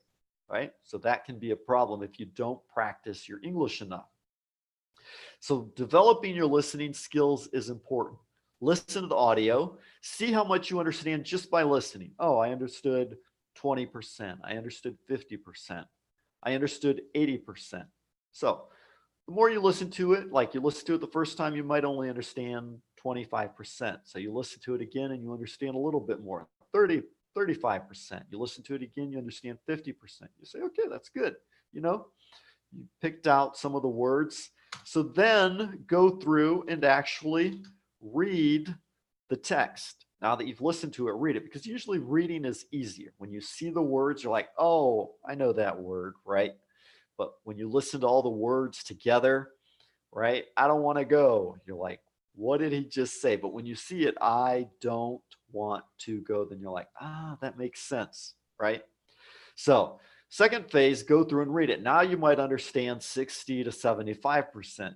right? So that can be a problem if you don't practice your English enough. So developing your listening skills is important. Listen to the audio, see how much you understand just by listening. Oh, I understood 20%. I understood 50%. I understood 80%. So the more you listen to it, like you listen to it the first time, you might only understand 25%. So you listen to it again and you understand a little bit more, 35%. You listen to it again, you understand 50%. You say, okay, that's good. You know, you picked out some of the words. So then go through and actually read the text. Now that you've listened to it, read it, because usually reading is easier. When you see the words, you're like, oh, I know that word, right? But when you listen to all the words together, right? I don't want to go. You're like, what did he just say? But when you see it, I don't want to go, then you're like, that makes sense, right? So, second phase, go through and read it. Now you might understand 60 to 75%,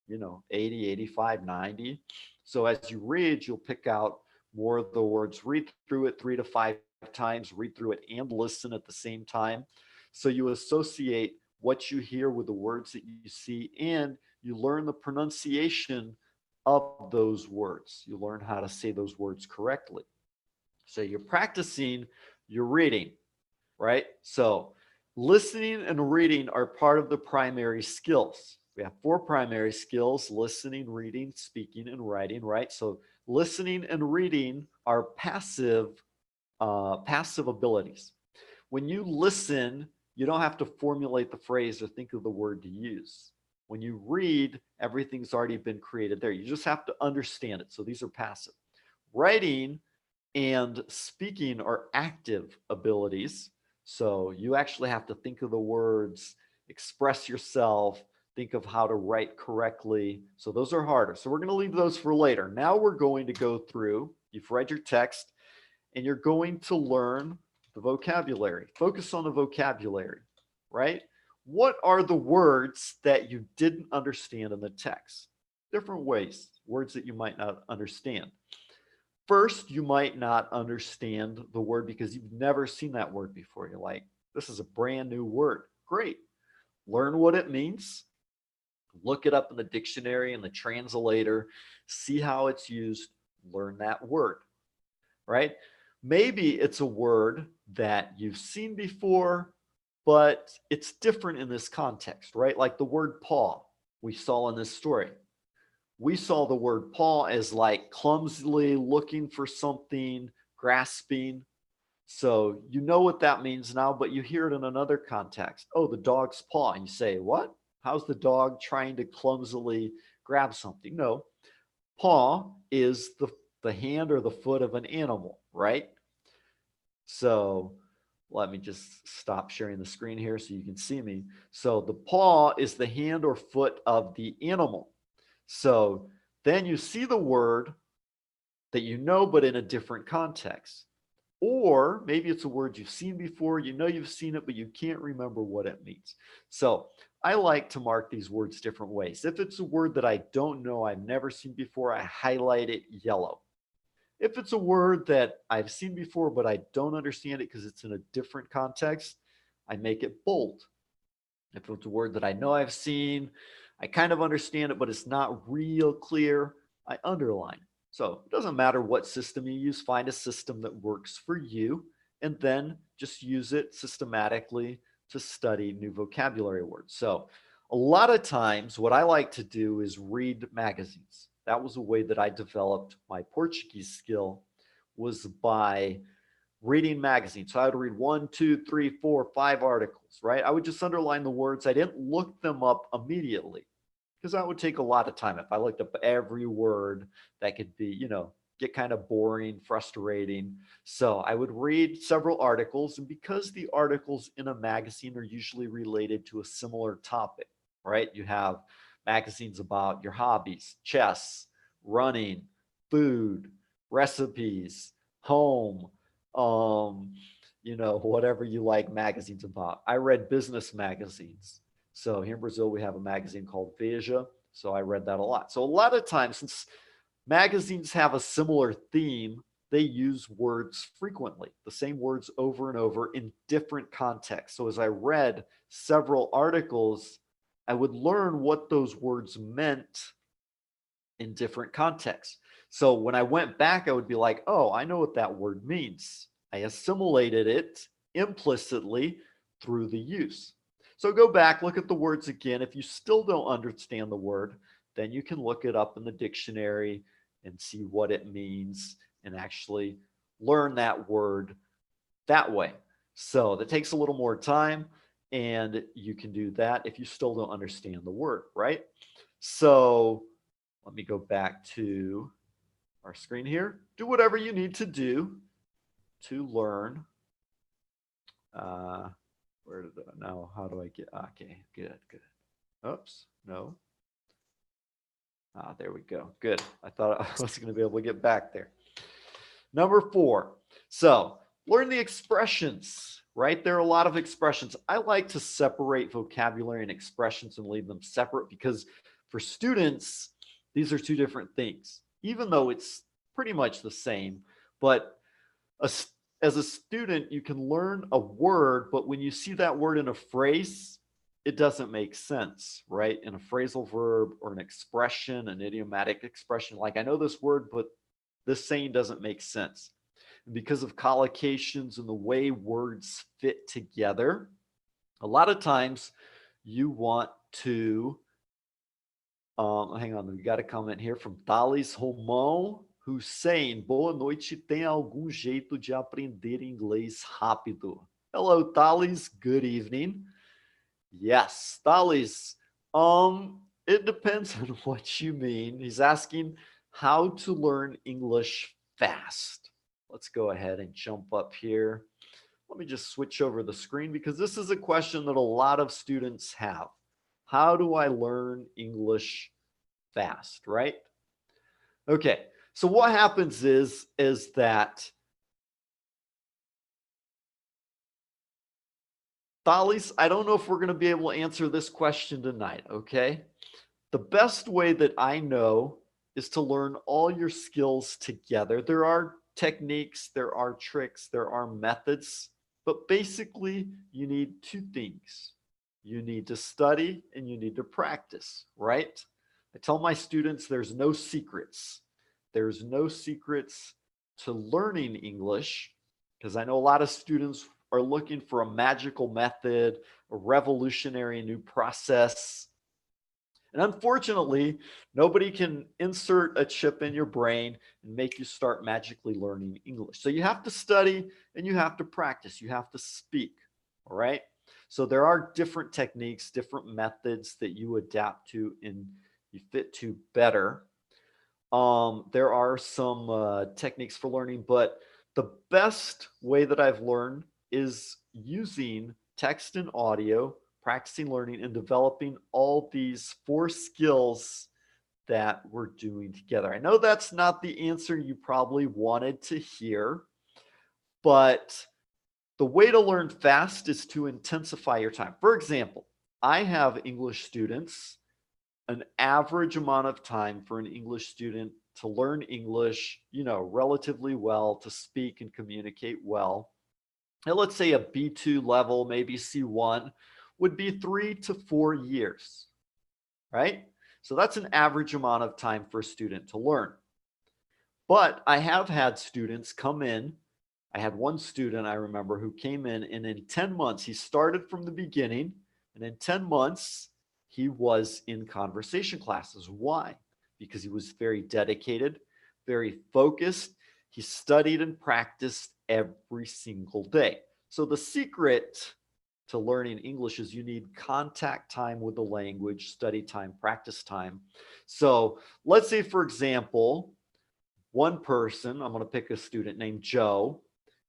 80, 85, 90. So as you read, you'll pick out more of the words. Read through it 3 to 5 times, read through it and listen at the same time. So you associate what you hear with the words that you see, and you learn the pronunciation of those words. You learn how to say those words correctly. So you're practicing your reading, right? So listening and reading are part of the primary skills. We have 4 primary skills: listening, reading, speaking, and writing, right? So listening and reading are passive abilities. When you listen, you don't have to formulate the phrase or think of the word to use. When you read, everything's already been created there. You just have to understand it. So these are passive. Writing and speaking are active abilities. So you actually have to think of the words, express yourself, think of how to write correctly. So those are harder. So we're going to leave those for later. Now we're going to go through, you've read your text, and you're going to learn the vocabulary. Focus on the vocabulary, right? What are the words that you didn't understand in the text? Different ways, words that you might not understand. First, you might not understand the word because you've never seen that word before. You're like, this is a brand new word. Great. Learn what it means. Look it up in the dictionary and the translator. See how it's used. Learn that word, right? Maybe it's a word that you've seen before, but it's different in this context, right? Like the word paw we saw in this story. We saw the word paw as like clumsily looking for something, grasping. So you know what that means now, but you hear it in another context. Oh, the dog's paw. And you say, what? How's the dog trying to clumsily grab something? No, paw is the hand or the foot of an animal, right? So let me just stop sharing the screen here so you can see me. So the paw is the hand or foot of the animal. So then you see the word that you know, but in a different context. Or maybe it's a word you've seen before, you know you've seen it, but you can't remember what it means. So I like to mark these words different ways. If it's a word that I don't know, I've never seen before, I highlight it yellow. If it's a word that I've seen before, but I don't understand it because it's in a different context, I make it bold. If it's a word that I know I've seen, I kind of understand it, but it's not real clear, I underline. So it doesn't matter what system you use, find a system that works for you, and then just use it systematically to study new vocabulary words. So a lot of times, what I like to do is read magazines. That was a way that I developed my Portuguese skill, was by reading magazines. So I would read 1, 2, 3, 4, 5 articles, right? I would just underline the words. I didn't look them up immediately because that would take a lot of time. If I looked up every word, that could be, get kind of boring, frustrating. So I would read several articles. And because the articles in a magazine are usually related to a similar topic, right? You have magazines about your hobbies, chess, running, food, recipes, home, whatever you like magazines about. I read business magazines. So here in Brazil, we have a magazine called Veja. So I read that a lot. So a lot of times, since magazines have a similar theme, they use words frequently, the same words over and over in different contexts. So as I read several articles, I would learn what those words meant in different contexts. So when I went back, I would be like, oh, I know what that word means. I assimilated it implicitly through the use. So go back, look at the words again. If you still don't understand the word, then you can look it up in the dictionary and see what it means and actually learn that word that way. So that takes a little more time, and you can do that if you still don't understand the word, right? So let me go back to our screen here. Do whatever you need to do to learn. Where did I now? How do I get? Okay, good. Oops, no. There we go. Good. I thought I was going to be able to get back there. Number 4. So learn the expressions, right? There are a lot of expressions. I like to separate vocabulary and expressions and leave them separate because for students, these are two different things, even though it's pretty much the same. But as a student, you can learn a word, but when you see that word in a phrase, it doesn't make sense, right? In a phrasal verb or an expression, an idiomatic expression, like I know this word, but this saying doesn't make sense. And because of collocations and the way words fit together, a lot of times you want to, hang on, we got a comment here from Thales Romão, who's saying, boa noite, tem algum jeito de aprender inglês rápido? Hello, Thales, good evening. Yes, Thales, it depends on what you mean. He's asking how to learn English fast. Let's go ahead and jump up here. Let me just switch over the screen because this is a question that a lot of students have. How do I learn English fast, right? Okay, so what happens is that Thalis, I don't know if we're going to be able to answer this question tonight, okay? The best way that I know is to learn all your skills together. There are techniques, there are tricks, there are methods, but basically, you need two things. You need to study and you need to practice, right? I tell my students there's no secrets. There's no secrets to learning English because I know a lot of students are looking for a magical method, a revolutionary new process. And unfortunately, nobody can insert a chip in your brain and make you start magically learning English. So you have to study and you have to practice. You have to speak. All right. So there are different techniques, different methods that you adapt to and you fit to better. There are some techniques for learning, but the best way that I've learned is using text and audio, practicing learning, and developing all these four skills that we're doing together. I know that's not the answer you probably wanted to hear, but the way to learn fast is to intensify your time. For example, I have English students, an average amount of time for an English student to learn English, relatively well, to speak and communicate well. And let's say a B2 level, maybe C1, would be 3 to 4 years, right? So that's an average amount of time for a student to learn. But I have had students come in. I had one student I remember who came in, and in 10 months, he started from the beginning, and in 10 months, he was in conversation classes. Why? Because he was very dedicated, very focused. He studied and practiced every single day. So the secret to learning English is you need contact time with the language, study time, practice time. So let's say, for example, one person, I'm going to pick a student named Joe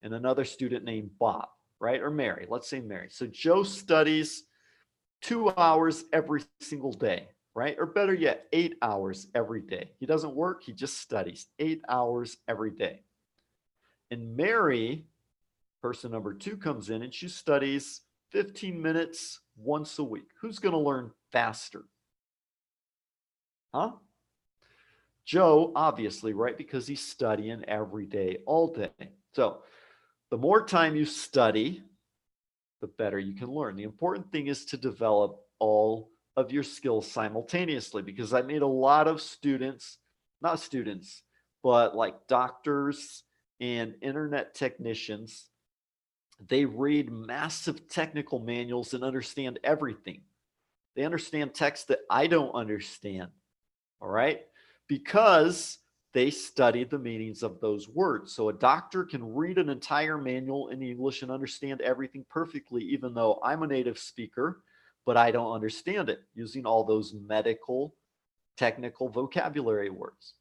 and another student named Bob, right? Or Mary. Let's say Mary. So Joe studies 2 hours every single day, right? Or better yet, 8 hours every day. He doesn't work, he just studies 8 hours every day. And Mary, person number two, comes in and she studies 15 minutes once a week. Who's going to learn faster? Huh? Joe, obviously, right? Because he's studying every day, all day. So the more time you study, the better you can learn. The important thing is to develop all of your skills simultaneously because I made a lot of students, not students, but like doctors and internet technicians. They read massive technical manuals and understand everything. They understand text that I don't understand. All right. Because they study the meanings of those words. So a doctor can read an entire manual in English and understand everything perfectly, even though I'm a native speaker, but I don't understand it using all those medical, technical vocabulary words.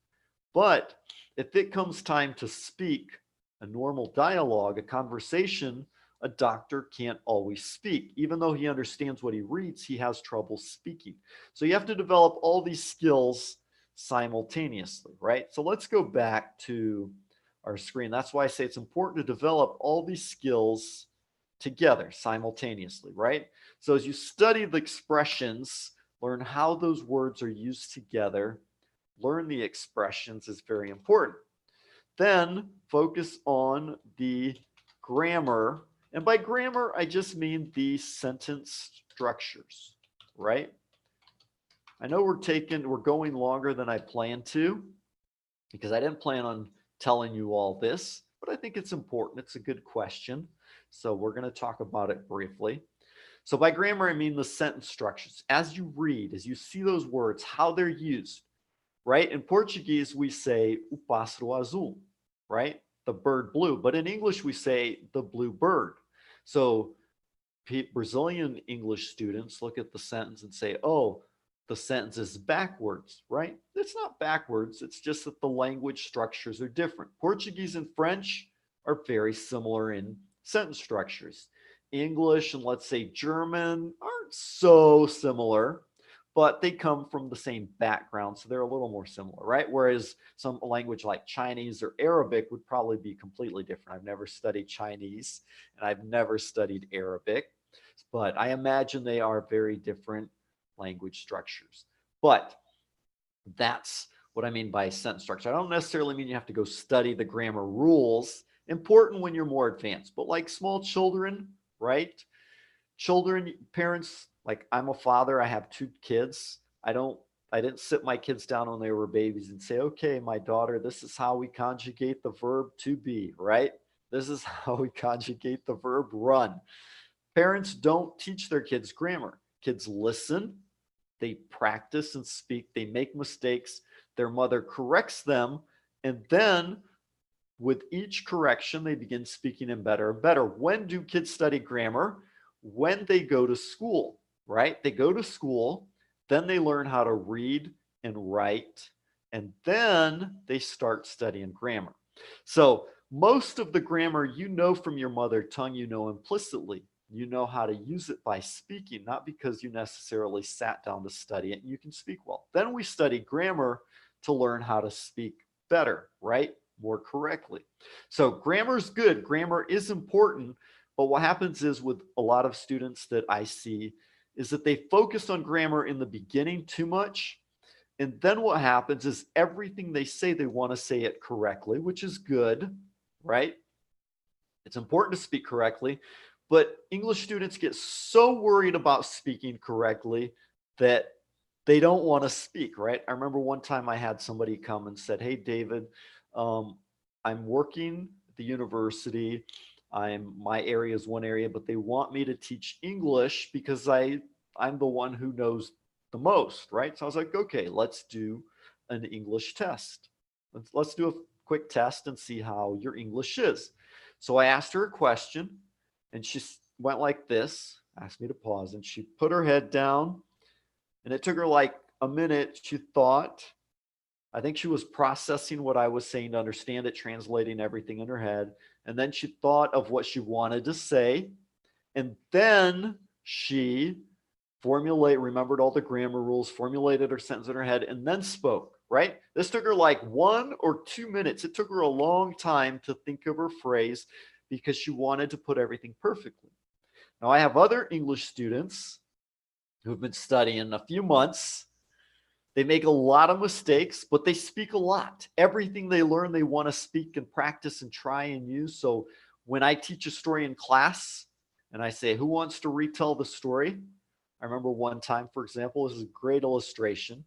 But if it comes time to speak a normal dialogue, a conversation, a doctor can't always speak. Even though he understands what he reads, he has trouble speaking. So you have to develop all these skills simultaneously, right? So let's go back to our screen. That's why I say it's important to develop all these skills together simultaneously, right? So as you study the expressions, learn how those words are used together, learn the expressions is very important. Then focus on the grammar. And by grammar, I just mean the sentence structures, right? I know we're going longer than I planned to because I didn't plan on telling you all this, but I think it's important. It's a good question. So we're going to talk about it briefly. So by grammar, I mean the sentence structures. As you read, as you see those words, how they're used, right? In Portuguese, we say o pássaro azul, right? The bird blue. But in English, we say the blue bird. So Brazilian English students look at the sentence and say, oh, the sentence is backwards, right? It's not backwards. It's just that the language structures are different. Portuguese and French are very similar in sentence structures. English and let's say German aren't so similar. but they come from the same background, so they're a little more similar, right? Whereas some language like Chinese or Arabic would probably be completely different. I've never studied Chinese and I've never studied Arabic, but I imagine they are very different language structures. But that's what I mean by sentence structure. I don't necessarily mean you have to go study the grammar rules. Important when you're more advanced, but like small children, right? Children, parents, like I'm a father, I have two kids. I didn't sit my kids down when they were babies and say, okay, my daughter, this is how we conjugate the verb to be, right? This is how we conjugate the verb run. Parents don't teach their kids grammar. Kids listen, they practice and speak, they make mistakes, their mother corrects them, and then with each correction, they begin speaking in better and better. When do kids study grammar? When they go to school, right? They go to school, then they learn how to read and write, and then they start studying grammar. So most of the grammar you know from your mother tongue, you know implicitly. You know how to use it by speaking, not because you necessarily sat down to study it and you can speak well. Then we study grammar to learn how to speak better, right? More correctly. So grammar is good. Grammar is important. But what happens is with a lot of students that I see is that they focus on grammar in the beginning too much. And then what happens is everything they say, they want to say it correctly, which is good, right? It's important to speak correctly. But English students get so worried about speaking correctly that they don't want to speak, right? I remember one time I had somebody come and said, hey, David, I'm working at the university. My area is one area, but they want me to teach English because I'm the one who knows the most, right? So I was like, okay, let's do an English test. Let's do a quick test and see how your English is. So I asked her a question and she went like this, asked me to pause, and she put her head down and it took her like a minute. She thought, I think she was processing what I was saying to understand it, translating everything in her head. And then she thought of what she wanted to say. And then she remembered all the grammar rules, formulated her sentence in her head, and then spoke, right? This took her like 1 or 2 minutes. It took her a long time to think of her phrase because she wanted to put everything perfectly. Now, I have other English students who've been studying a few months. They make a lot of mistakes, but they speak a lot. Everything they learn, they want to speak and practice and try and use. So when I teach a story in class and I say, who wants to retell the story? I remember one time, for example, this is a great illustration.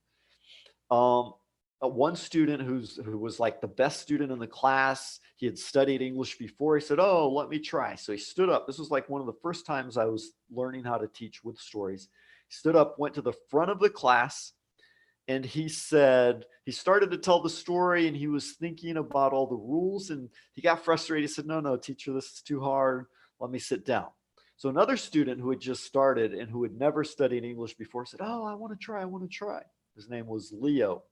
One student who was like the best student in the class, he had studied English before. He said, oh, let me try. So he stood up. This was like one of the first times I was learning how to teach with stories. He stood up, went to the front of the class, and he said, he started to tell the story and he was thinking about all the rules and he got frustrated. He said, no, teacher, this is too hard. Let me sit down. So another student who had just started and who had never studied English before said, oh, I want to try. His name was Leo.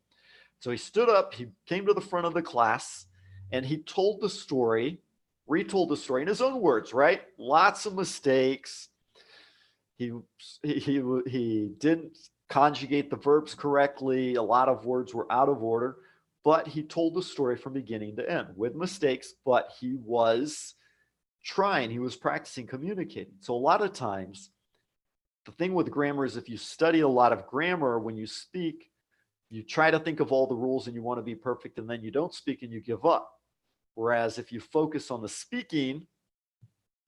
So he stood up, he came to the front of the class and he told the story, retold the story in his own words, right? Lots of mistakes. He didn't conjugate the verbs correctly. A lot of words were out of order, but he told the story from beginning to end with mistakes, but he was trying, he was practicing communicating. So a lot of times, the thing with grammar is if you study a lot of grammar, when you speak, you try to think of all the rules and you want to be perfect, and then you don't speak and you give up. Whereas if you focus on the speaking,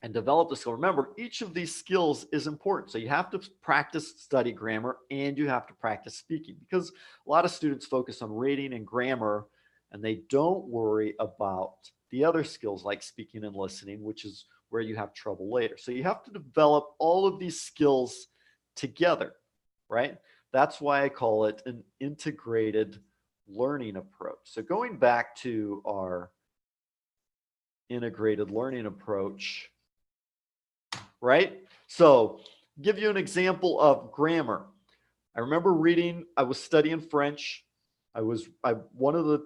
and develop the skill. Remember, each of these skills is important. So you have to practice, study grammar, and you have to practice speaking because a lot of students focus on reading and grammar and they don't worry about the other skills like speaking and listening, which is where you have trouble later. So you have to develop all of these skills together, right? That's why I call it an integrated learning approach. So going back to our integrated learning approach, right? So give you an example of grammar. I remember I was studying French. One of the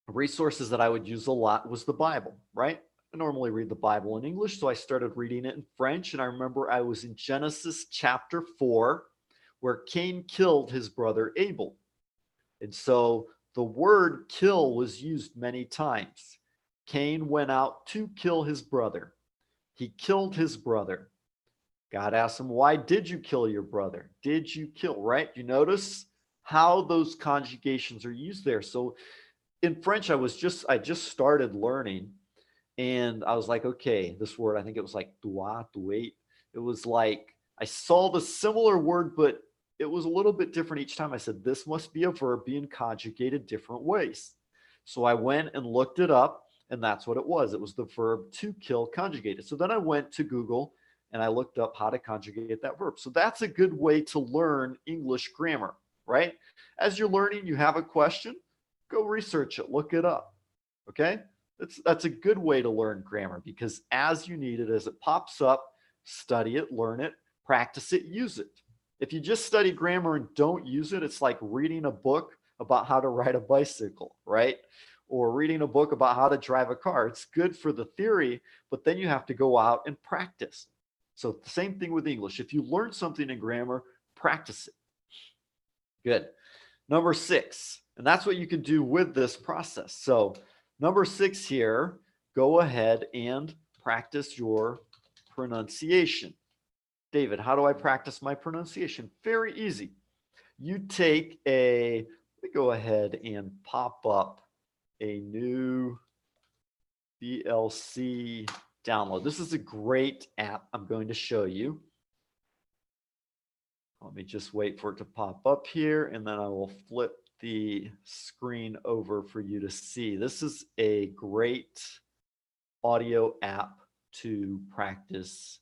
resources that I would use a lot was the Bible, right? I normally read the Bible in English, so I started reading it in French. And I remember I was in Genesis chapter 4, where Cain killed his brother Abel. And so the word kill was used many times. Cain went out to kill his brother. He killed his brother. God asked him, why did you kill your brother? Did you kill, right? You notice how those conjugations are used there. So in French, I just started learning, and I was like, okay, this word, I think it was like doit, douate. It was like I saw the similar word, but it was a little bit different each time. I said, this must be a verb being conjugated different ways. So I went and looked it up, and that's what it was. It was the verb to kill conjugated. So then I went to Google and I looked up how to conjugate that verb. So that's a good way to learn English grammar, right? As you're learning, you have a question, go research it, look it up. Okay? That's a good way to learn grammar, because as you need it, as it pops up, study it, learn it, practice it, use it. If you just study grammar and don't use it, it's like reading a book about how to ride a bicycle, right? Or reading a book about how to drive a car. It's good for the theory, but then you have to go out and practice. So the same thing with English. If you learn something in grammar, practice it. Good. Number 6, and that's what you can do with this process. So number 6 here, go ahead and practice your pronunciation. David, how do I practice my pronunciation? Very easy. You take let me go ahead and pop up a new VLC download. This is a great app I'm going to show you. Let me just wait for it to pop up here, and then I will flip the screen over for you to see. This is a great audio app to practice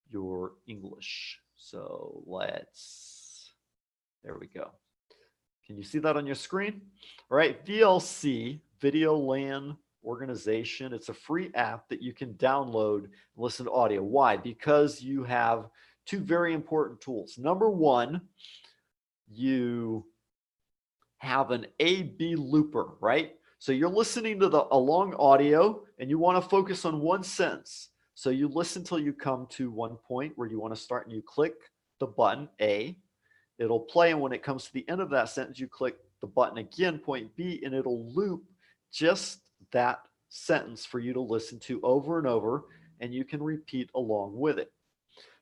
your English. So there we go. Can you see that on your screen? All right, VLC, Video LAN Organization. It's a free app that you can download and listen to audio. Why? Because you have 2 very important tools. Number 1, you have an A/B looper, right? So you're listening to a long audio and you want to focus on one sentence. So you listen till you come to one point where you want to start, and you click the button A. It'll play, and when it comes to the end of that sentence, you click the button again, point B, and it'll loop just that sentence for you to listen to over and over, and you can repeat along with it.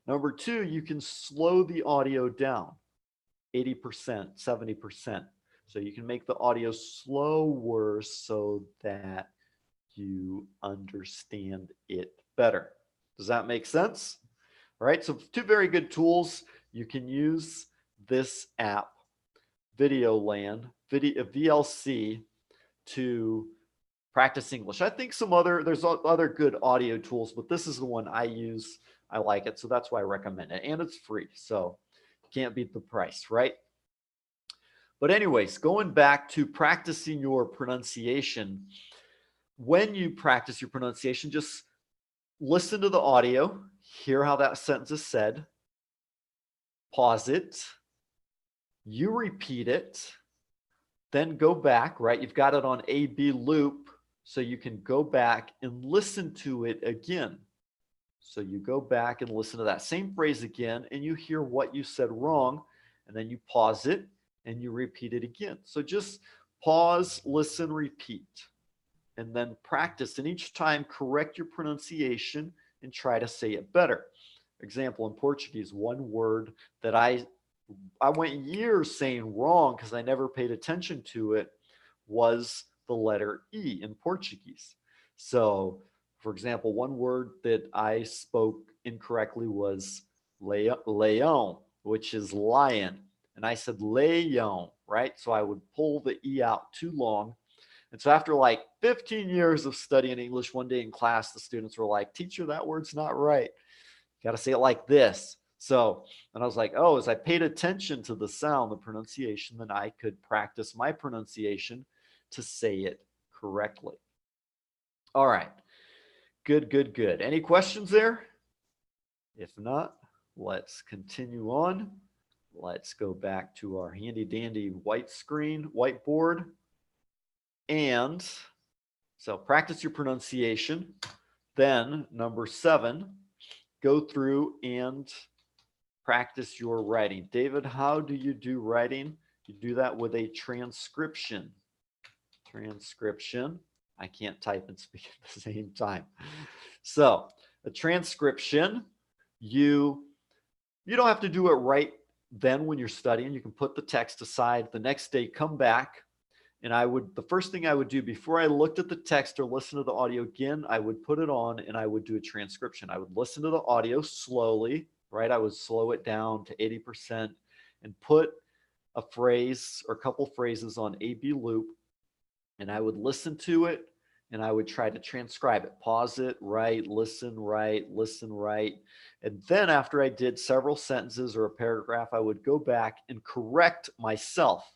Number 2, you can slow the audio down 80%, 70%. So you can make the audio slower so that you understand it better. Does that make sense? All right, so 2 very good tools. You can use this app, Video LAN, VLC, to practice English. I think there's other good audio tools, but this is the one I use. I like it, so that's why I recommend it. And it's free, so can't beat the price, right? But anyways, going back to practicing your pronunciation, when you practice your pronunciation, just listen to the audio, hear how that sentence is said, pause it, you repeat it, then go back, right? You've got it on A/B loop, so you can go back and listen to it again. So you go back and listen to that same phrase again, and you hear what you said wrong, and then you pause it and you repeat it again. So just pause, listen, repeat, and then practice. And each time, correct your pronunciation and try to say it better. Example, in Portuguese, one word that I went years saying wrong because I never paid attention to it was the letter E in Portuguese. So, for example, one word that I spoke incorrectly was leão, which is lion. And I said leão, right? So I would pull the E out too long. And so after like 15 years of studying English, one day in class, the students were like, teacher, that word's not right. You got to say it like this. So, and I was like, oh, as I paid attention to the sound, the pronunciation, then I could practice my pronunciation to say it correctly. All right. Good, good, good. Any questions there? If not, let's continue on. Let's go back to our handy dandy whiteboard. And so practice your pronunciation. Then number 7, go through and practice your writing. David, how do you do writing? You do that with a transcription. Transcription. I can't type and speak at the same time. So, a transcription, you you don't have to do it right then when you're studying. You can put the text aside. The next day, come back, and the first thing I would do before I looked at the text or listened to the audio again, I would put it on and I would do a transcription. I would listen to the audio slowly, right? I would slow it down to 80% and put a phrase or a couple phrases on A/B loop, and I would listen to it and I would try to transcribe it, pause it, write, listen, write, listen, write. And then after I did several sentences or a paragraph, I would go back and correct myself,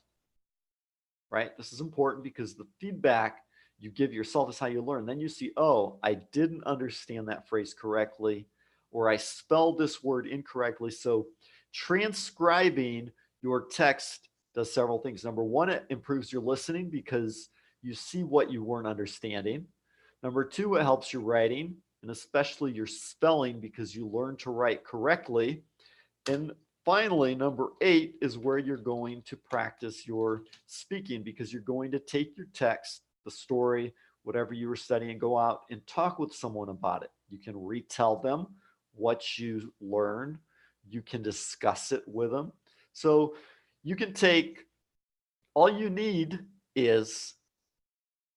right? This is important because the feedback you give yourself is how you learn. Then you see, oh, I didn't understand that phrase correctly, or I spelled this word incorrectly. So transcribing your text does several things. Number one, it improves your listening because you see what you weren't understanding. Number two, it helps your writing and especially your spelling because you learn to write correctly. And finally, number 8 is where you're going to practice your speaking because you're going to take your text, the story, whatever you were studying, and go out and talk with someone about it. You can retell them what you learned, you can discuss it with them. So you can take all you need is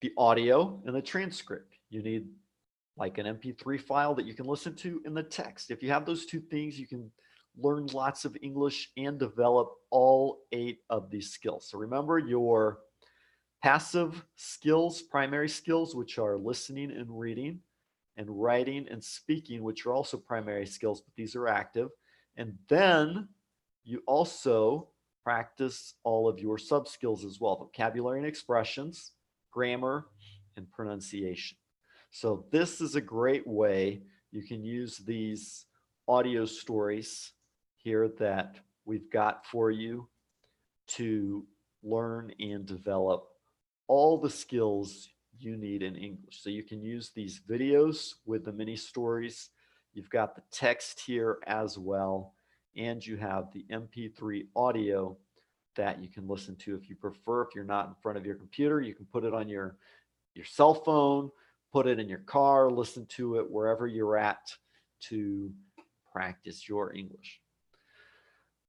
the audio and the transcript. You need like an MP3 file that you can listen to in the text. If you have those two things, you can learn lots of English and develop all 8 of these skills. So remember your passive skills, primary skills, which are listening and reading, and writing and speaking, which are also primary skills, but these are active. And then you also practice all of your sub skills as well, vocabulary and expressions, grammar, and pronunciation. So this is a great way you can use these audio stories here that we've got for you to learn and develop all the skills you need in English. So you can use these videos with the mini stories. You've got the text here as well, and you have the MP3 audio that you can listen to if you prefer. If you're not in front of your computer, you can put it on your cell phone, put it in your car, listen to it wherever you're at to practice your English.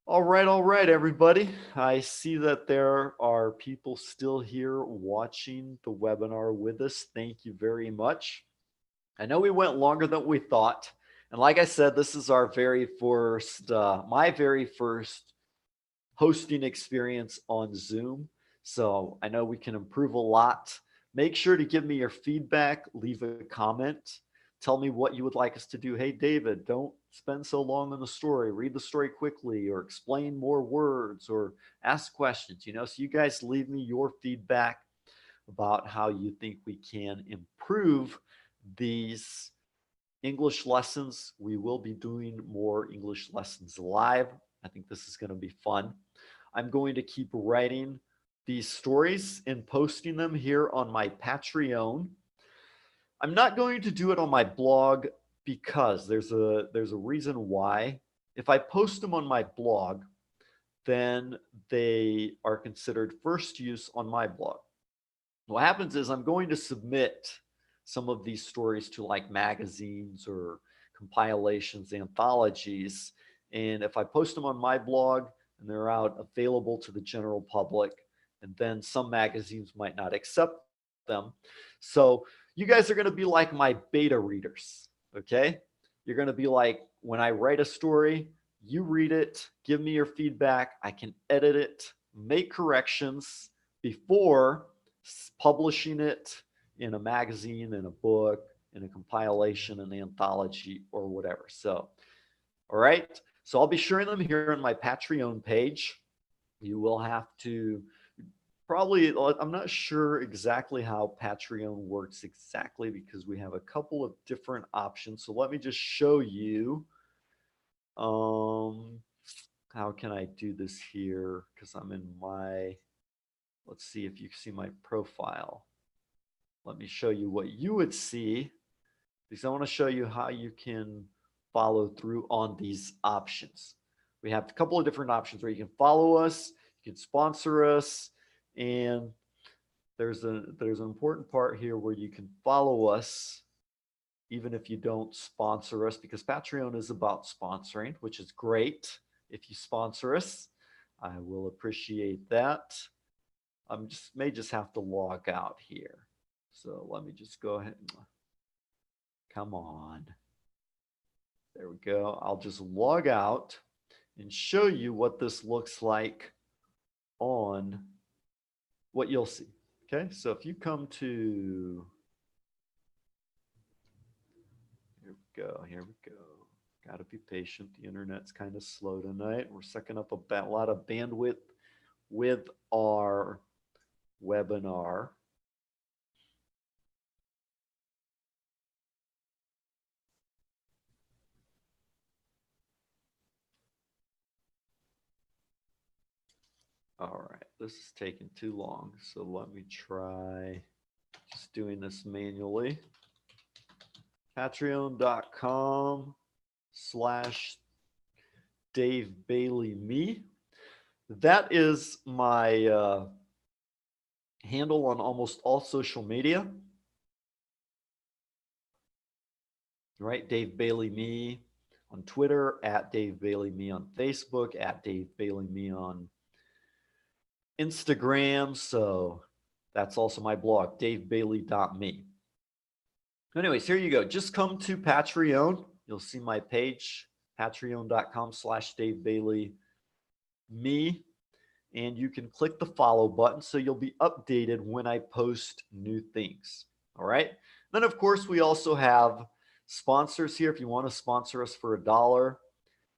All right, everybody. I see that there are people still here watching the webinar with us. Thank you very much. I know we went longer than we thought. And like I said, this is our very first, my very first hosting experience on Zoom. So I know we can improve a lot. Make sure to give me your feedback, leave a comment, tell me what you would like us to do. Hey, David, don't spend so long on the story. Read the story quickly or explain more words or ask questions, so you guys leave me your feedback about how you think we can improve these English lessons. We will be doing more English lessons live. I think this is going to be fun. I'm going to keep writing these stories and posting them here on my Patreon. I'm not going to do it on my blog because there's a reason why. If I post them on my blog, then they are considered first use on my blog. What happens is I'm going to submit some of these stories to like magazines or compilations, anthologies. And if I post them on my blog and they're out available to the general public, and then some magazines might not accept them. So you guys are going to be like my beta readers, okay? You're going to be like, when I write a story, you read it, give me your feedback. I can edit it, make corrections before publishing it in a magazine, in a book, in a compilation, an anthology, or whatever. So, all right. So I'll be sharing them here on my Patreon page. You will have to probably, I'm not sure exactly how Patreon works exactly because we have a couple of different options. So let me just show you. How can I do this here? Because I'm in my, let's see if you see my profile. Let me show you what you would see because I want to show you how you can follow through on these options. We have a couple of different options where you can follow us, you can sponsor us, and there's an important part here where you can follow us even if you don't sponsor us, because Patreon is about sponsoring, which is great. If you sponsor us, I will appreciate that. May just have to log out here. So let me just go ahead. Come on. There we go. I'll just log out and show you what this looks like on what you'll see. Okay, so if you come to, here we go. Got to be patient. The internet's kind of slow tonight. We're sucking up a lot of bandwidth with our webinar. All right, this is taking too long. So let me try just doing this manually. Patreon.com/Dave Bailey Me. That is my handle on almost all social media. Right, Dave Bailey Me on Twitter, at Dave Bailey Me on Facebook, at Dave Bailey Me on Instagram. So that's also my blog, davebailey.me. Anyways, here you go. Just come to Patreon. You'll see my page, patreon.com/Dave Bailey Me. And you can click the follow button so you'll be updated when I post new things. All right. Then, of course, we also have sponsors here. If you want to sponsor us for $1,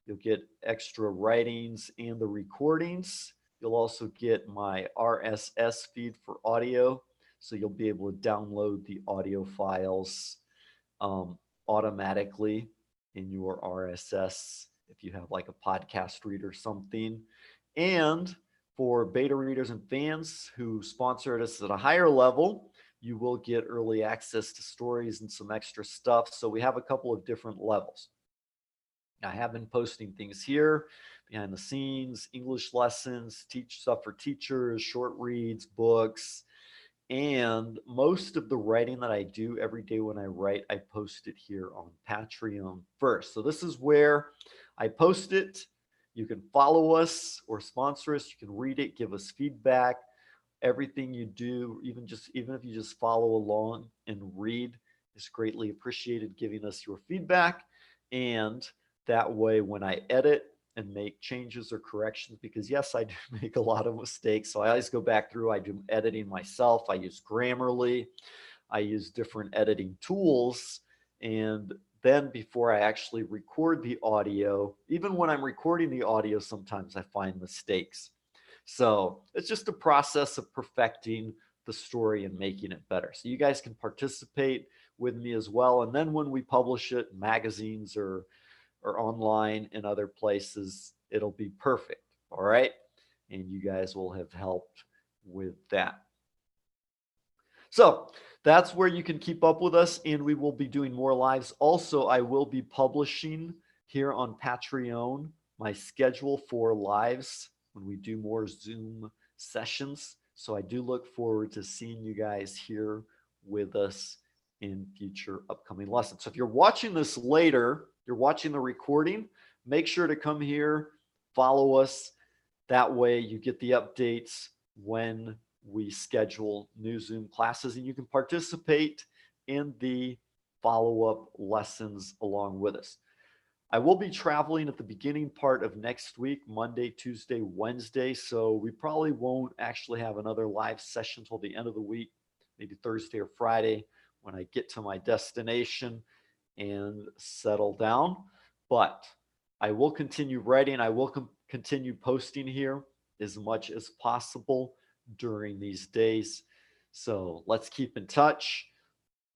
you'll get extra writings and the recordings. You'll also get my RSS feed for audio. So you'll be able to download the audio files automatically in your RSS if you have like a podcast reader or something. And for beta readers and fans who sponsored us at a higher level, you will get early access to stories and some extra stuff. So we have a couple of different levels. I have been posting things here behind the scenes, English lessons, teach stuff for teachers, short reads, books. And most of the writing that I do every day when I write, I post it here on Patreon first. So this is where I post it. You can follow us or sponsor us. You can read it, give us feedback. Everything you do, even if you just follow along and read, is greatly appreciated, giving us your feedback. And that way, when I edit and make changes or corrections, because yes, I do make a lot of mistakes. So I always go back through, I do editing myself. I use Grammarly. I use different editing tools. And then before I actually record the audio, even when I'm recording the audio, sometimes I find mistakes. So it's just a process of perfecting the story and making it better. So you guys can participate with me as well. And then when we publish it in magazines or online in other places, it'll be perfect. All right. And you guys will have helped with that. So that's where you can keep up with us, and we will be doing more lives. Also, I will be publishing here on Patreon my schedule for lives when we do more Zoom sessions. So I do look forward to seeing you guys here with us in future upcoming lessons. So if you're watching this later, you're watching the recording, make sure to come here, follow us. That way you get the updates when we schedule new Zoom classes, and you can participate in the follow-up lessons along with us. I will be traveling at the beginning part of next week, Monday, Tuesday, Wednesday. So we probably won't actually have another live session until the end of the week, maybe Thursday or Friday when I get to my destination and settle down. But I will continue writing. I will continue posting here as much as possible during these days. So let's keep in touch.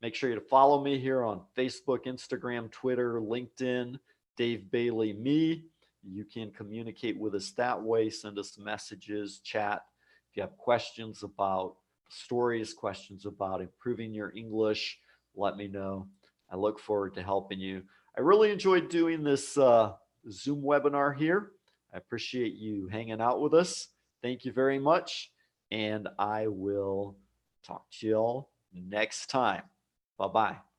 Make sure you follow me here on Facebook, Instagram, Twitter, LinkedIn, Dave Bailey Me. You can communicate with us that way. Send us messages, chat. If you have questions about stories, questions about improving your English, let me know. I look forward to helping you. I really enjoyed doing this Zoom webinar here. I appreciate you hanging out with us. Thank you very much. And I will talk to y'all next time. Bye bye.